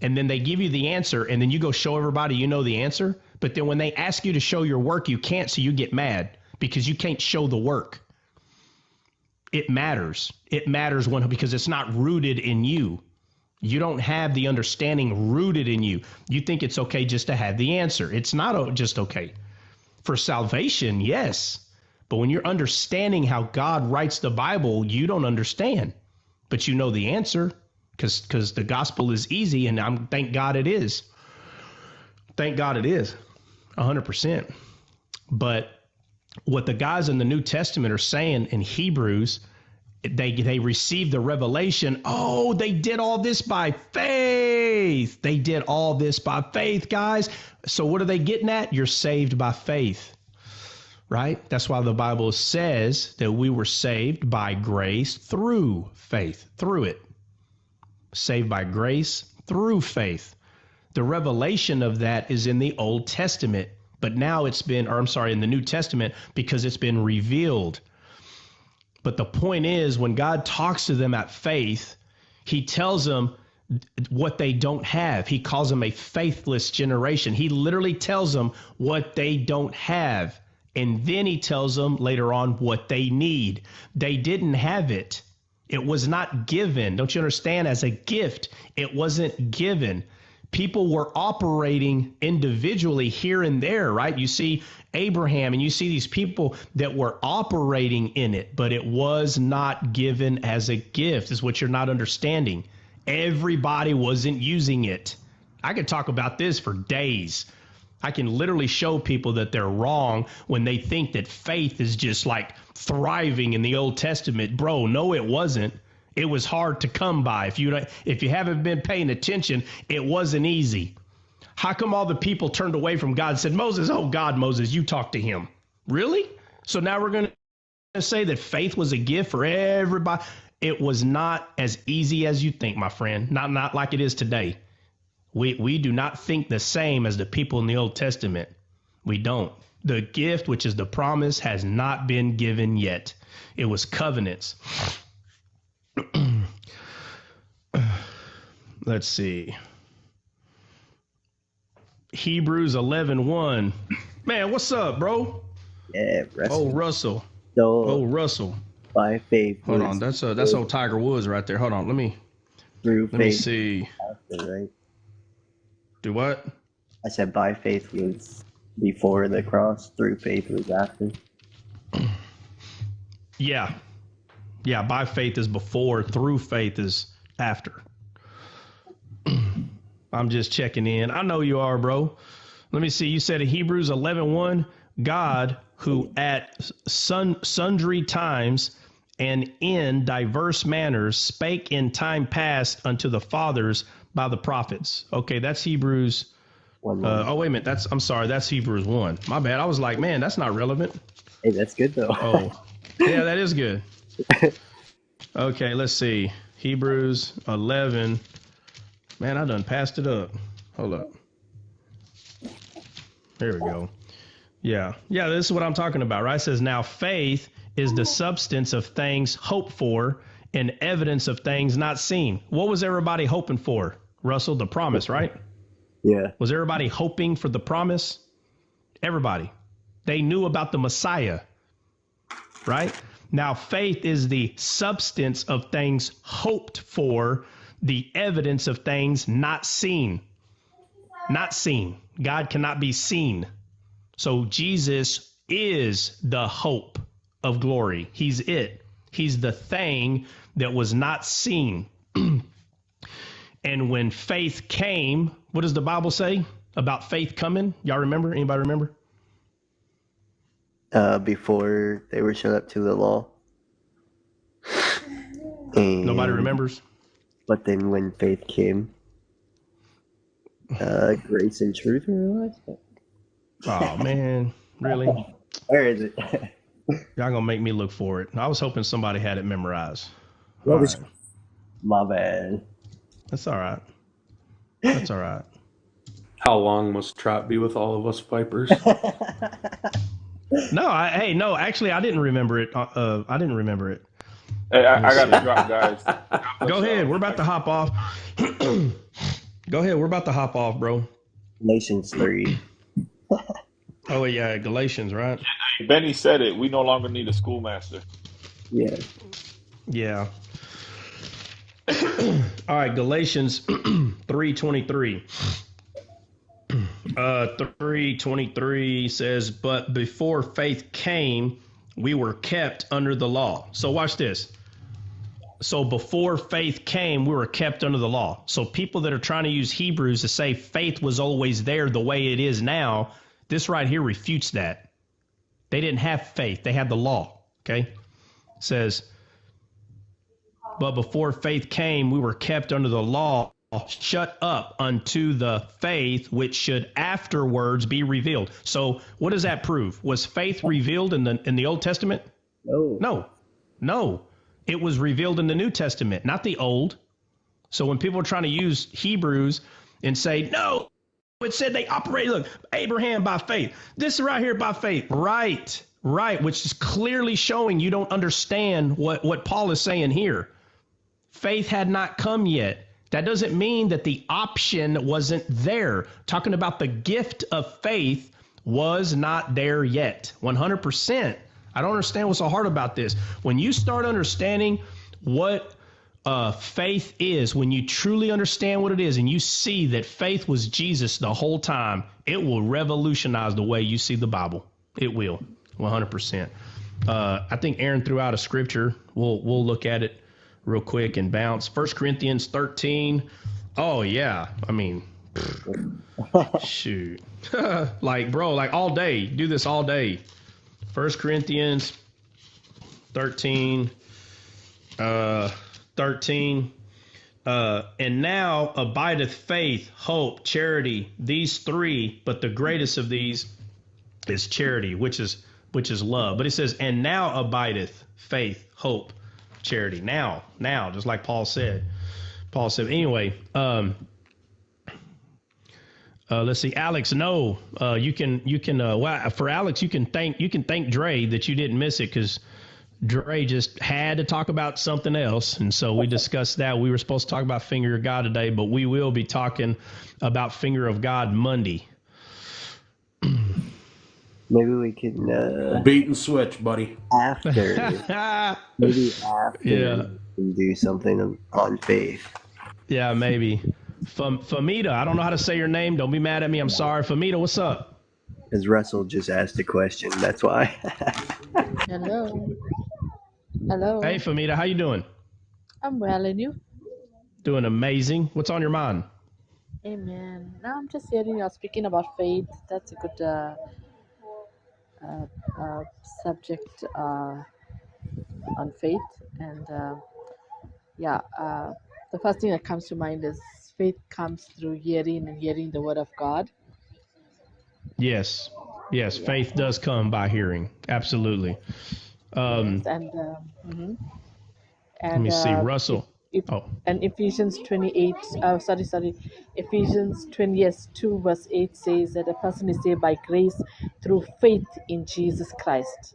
And then they give you the answer, and then you go show everybody you know the answer. But then when they ask you to show your work, you can't, so you get mad because you can't show the work. It matters. It matters because it's not rooted in you. You don't have the understanding rooted in you. You think it's okay just to have the answer. It's not just okay. For salvation, yes. But when you're understanding how God writes the Bible, you don't understand. But you know the answer. Because the gospel is easy, and thank God it is. Thank God it is, 100%. But what the guys in the New Testament are saying in Hebrews, they received the revelation. Oh, they did all this by faith. They did all this by faith, guys. So what are they getting at? You're saved by faith, right? That's why the Bible says that we were saved by grace through faith, through it. Saved by grace through faith. The revelation of that is in the Old Testament, but now in the New Testament, because it's been revealed. But the point is, when God talks to them at faith, he tells them what they don't have. He calls them a faithless generation. He literally tells them what they don't have. And then he tells them later on what they need. They didn't have it. It was not given. Don't you understand? As a gift, it wasn't given. People were operating individually here and there, right? You see Abraham and you see these people that were operating in it, but it was not given as a gift, is what you're not understanding. Everybody wasn't using it. I could talk about this for days. I can literally show people that they're wrong when they think that faith is just like thriving in the Old Testament. Bro, no, it wasn't. It was hard to come by. If you haven't been paying attention, it wasn't easy. How come all the people turned away from God and said, Moses, oh God, Moses, you talk to him. Really? So now we're going to say that faith was a gift for everybody. It was not as easy as you think, my friend. Not like it is today. We do not think the same as the people in the Old Testament. We don't. The gift, which is the promise, has not been given yet. It was covenants. Let's see. Hebrews 11:1. Man, what's up, bro? Yeah, Oh, Russell. So, Oh, Russell. by faith. Hold on. That's old Tiger Woods right there. Hold on. Let me see. After, right? Do what? I said by faith was before the cross, through faith was after. Yeah. Yeah, by faith is before, through faith is after. I'm just checking in. I know you are, bro. Let me see. You said in Hebrews 11:1, God, who at sundry times and in diverse manners spake in time past unto the fathers by the prophets. Okay, that's Hebrews. Oh, wait a minute. I'm sorry. That's Hebrews 1. My bad. I was like, man, that's not relevant. Hey, that's good though. Oh, yeah, that is good. Okay, let's see. Hebrews 11. Man, I done passed it up. Hold up. There we go. Yeah, this is what I'm talking about, right? It says, now faith is the substance of things hoped for and evidence of things not seen. What was everybody hoping for, Russell? The promise, right? Yeah. Was everybody hoping for the promise? Everybody. They knew about the Messiah, right? Now, faith is the substance of things hoped for, the evidence of things not seen. Not seen. God cannot be seen. So Jesus is the hope of glory. He's it. He's the thing that was not seen. And when faith came, what does the Bible say about faith coming? Y'all remember? Anybody remember? Before they were shut up to the law. And, Nobody remembers? But then when faith came. Grace and truth or what? Oh man, really? Where is it? Y'all gonna make me look for it. I was hoping somebody had it memorized. All Romans. right. My bad. That's all right. That's all right. How long must Trot be with all of us vipers? No, no, actually, I didn't remember it. I didn't remember it. Hey, Let me I got the see. drop, guys. Go ahead. We're about to hop off. Go ahead. We're about to hop off, bro. Galatians 3. Oh, yeah. Galatians, right? Benny said it. We no longer need a schoolmaster. Yeah. Yeah. All right. Galatians 3:23. 3:23 says, but before faith came, we were kept under the law. So watch this. So before faith came, we were kept under the law. So people that are trying to use Hebrews to say faith was always there the way it is now, this right here refutes that. They didn't have faith. They had the law. Okay. It says, but before faith came, we were kept under the law, shut up unto the faith which should afterwards be revealed. So what does that prove? Was faith revealed in the Old Testament? No. No. It was revealed in the New Testament, not the Old. So when people are trying to use Hebrews and say, no, it said they operated, look, Abraham by faith. This right here by faith. Right. Which is clearly showing you don't understand what Paul is saying here. Faith had not come yet. That doesn't mean that the option wasn't there. Talking about the gift of faith was not there yet. 100%. I don't understand what's so hard about this. When you start understanding what faith is, when you truly understand what it is and you see that faith was Jesus the whole time, it will revolutionize the way you see the Bible. It will, 100%. I think Aaron threw out a scripture. We'll look at it real quick and bounce. 1 Corinthians 13. Oh, yeah. I mean, shoot. Like, bro, like all day. Do this all day. 1 Corinthians 13. And now abideth faith, hope, charity, these three, but the greatest of these is charity, which is love. But it says, and now abideth faith, hope, charity. Now, just like Paul said. Anyway, let's see, Alex. No, you can. Well, for Alex, you can thank Dre that you didn't miss it, because Dre just had to talk about something else, and so we discussed that. We were supposed to talk about Finger of God today, but we will be talking about Finger of God Monday. Maybe we can Bait and switch, buddy. after Yeah. we do something on faith. Yeah, maybe. Famita, I don't know how to say your name. Don't be mad at me. I'm sorry. Famita, what's up? Because Russell just asked a question. That's why. Hello. Hello. Hey, Famita, how you doing? I'm well, and you? Doing amazing. What's on your mind? Amen. Now I'm just hearing you're speaking about faith. That's a good subject on faith. And the first thing that comes to mind is faith comes through hearing and hearing the word of God. Yes, faith does come by hearing. Absolutely. Yes, Let me see, Russell. And Ephesians 28, Ephesians 2 verse 8 says that a person is saved by grace through faith in Jesus Christ.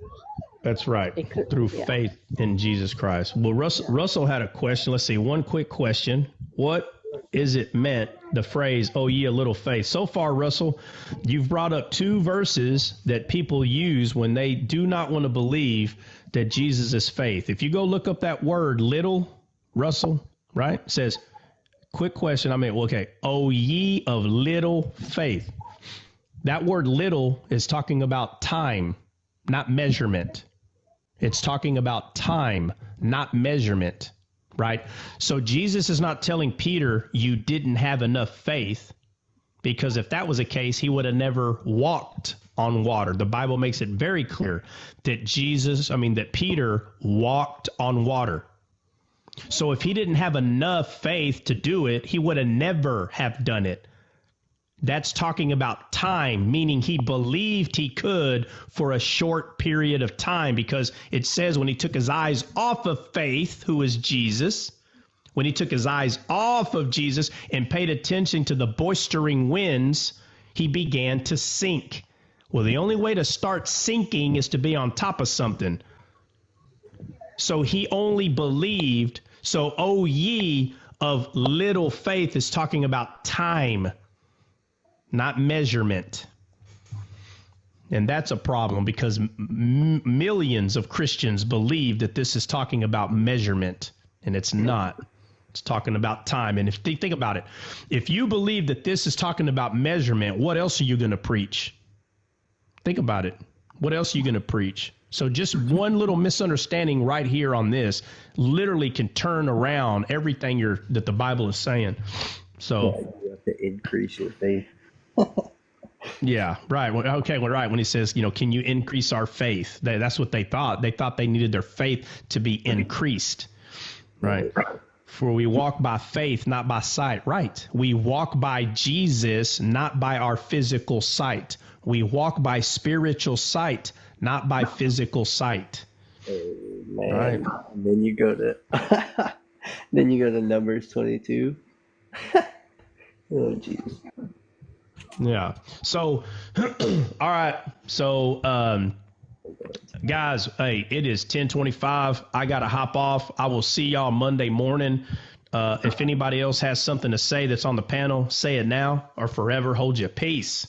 That's right. Through faith in Jesus Christ. Well, Russell had a question. Let's see. One quick question. What is it meant, the phrase, oh, ye a little faith? So far, Russell, you've brought up two verses that people use when they do not want to believe that Jesus is faith. If you go look up that word little, Russell, right? It says, quick question. Oh, ye of little faith. That word little is talking about time, not measurement. It's talking about time, not measurement, right? So Jesus is not telling Peter you didn't have enough faith, because if that was the case, he would have never walked on water. The Bible makes it very clear that Peter walked on water. So if he didn't have enough faith to do it, he would have never have done it. That's talking about time, meaning he believed he could for a short period of time, because it says when he took his eyes off of faith, who is Jesus, when he took his eyes off of Jesus and paid attention to the boistering winds, he began to sink. Well, the only way to start sinking is to be on top of something. So he only believed. So, O ye of little faith is talking about time, not measurement. And that's a problem, because millions of Christians believe that this is talking about measurement, and it's not. It's talking about time. And if think about it, if you believe that this is talking about measurement, what else are you going to preach? Think about it. What else are you going to preach? So just one little misunderstanding right here on this literally can turn around everything that the Bible is saying. So Yeah, you have to increase your faith. yeah, right. Okay, well, right. When he says, can you increase our faith? That's what they thought. They thought they needed their faith to be increased. Right. For we walk by faith, not by sight. Right. We walk by Jesus, not by our physical sight. We walk by spiritual sight, not by physical sight. Man. Right. And then you go to Numbers 22. Oh, jeez. Yeah. So, all right. So, guys, hey, it is 10:25. I got to hop off. I will see y'all Monday morning. If anybody else has something to say that's on the panel, say it now or forever hold your peace.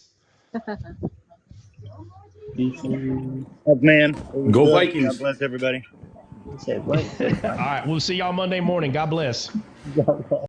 Oh, man. Go Good. Vikings. God bless everybody. He said, what? All right. We'll see y'all Monday morning. God bless.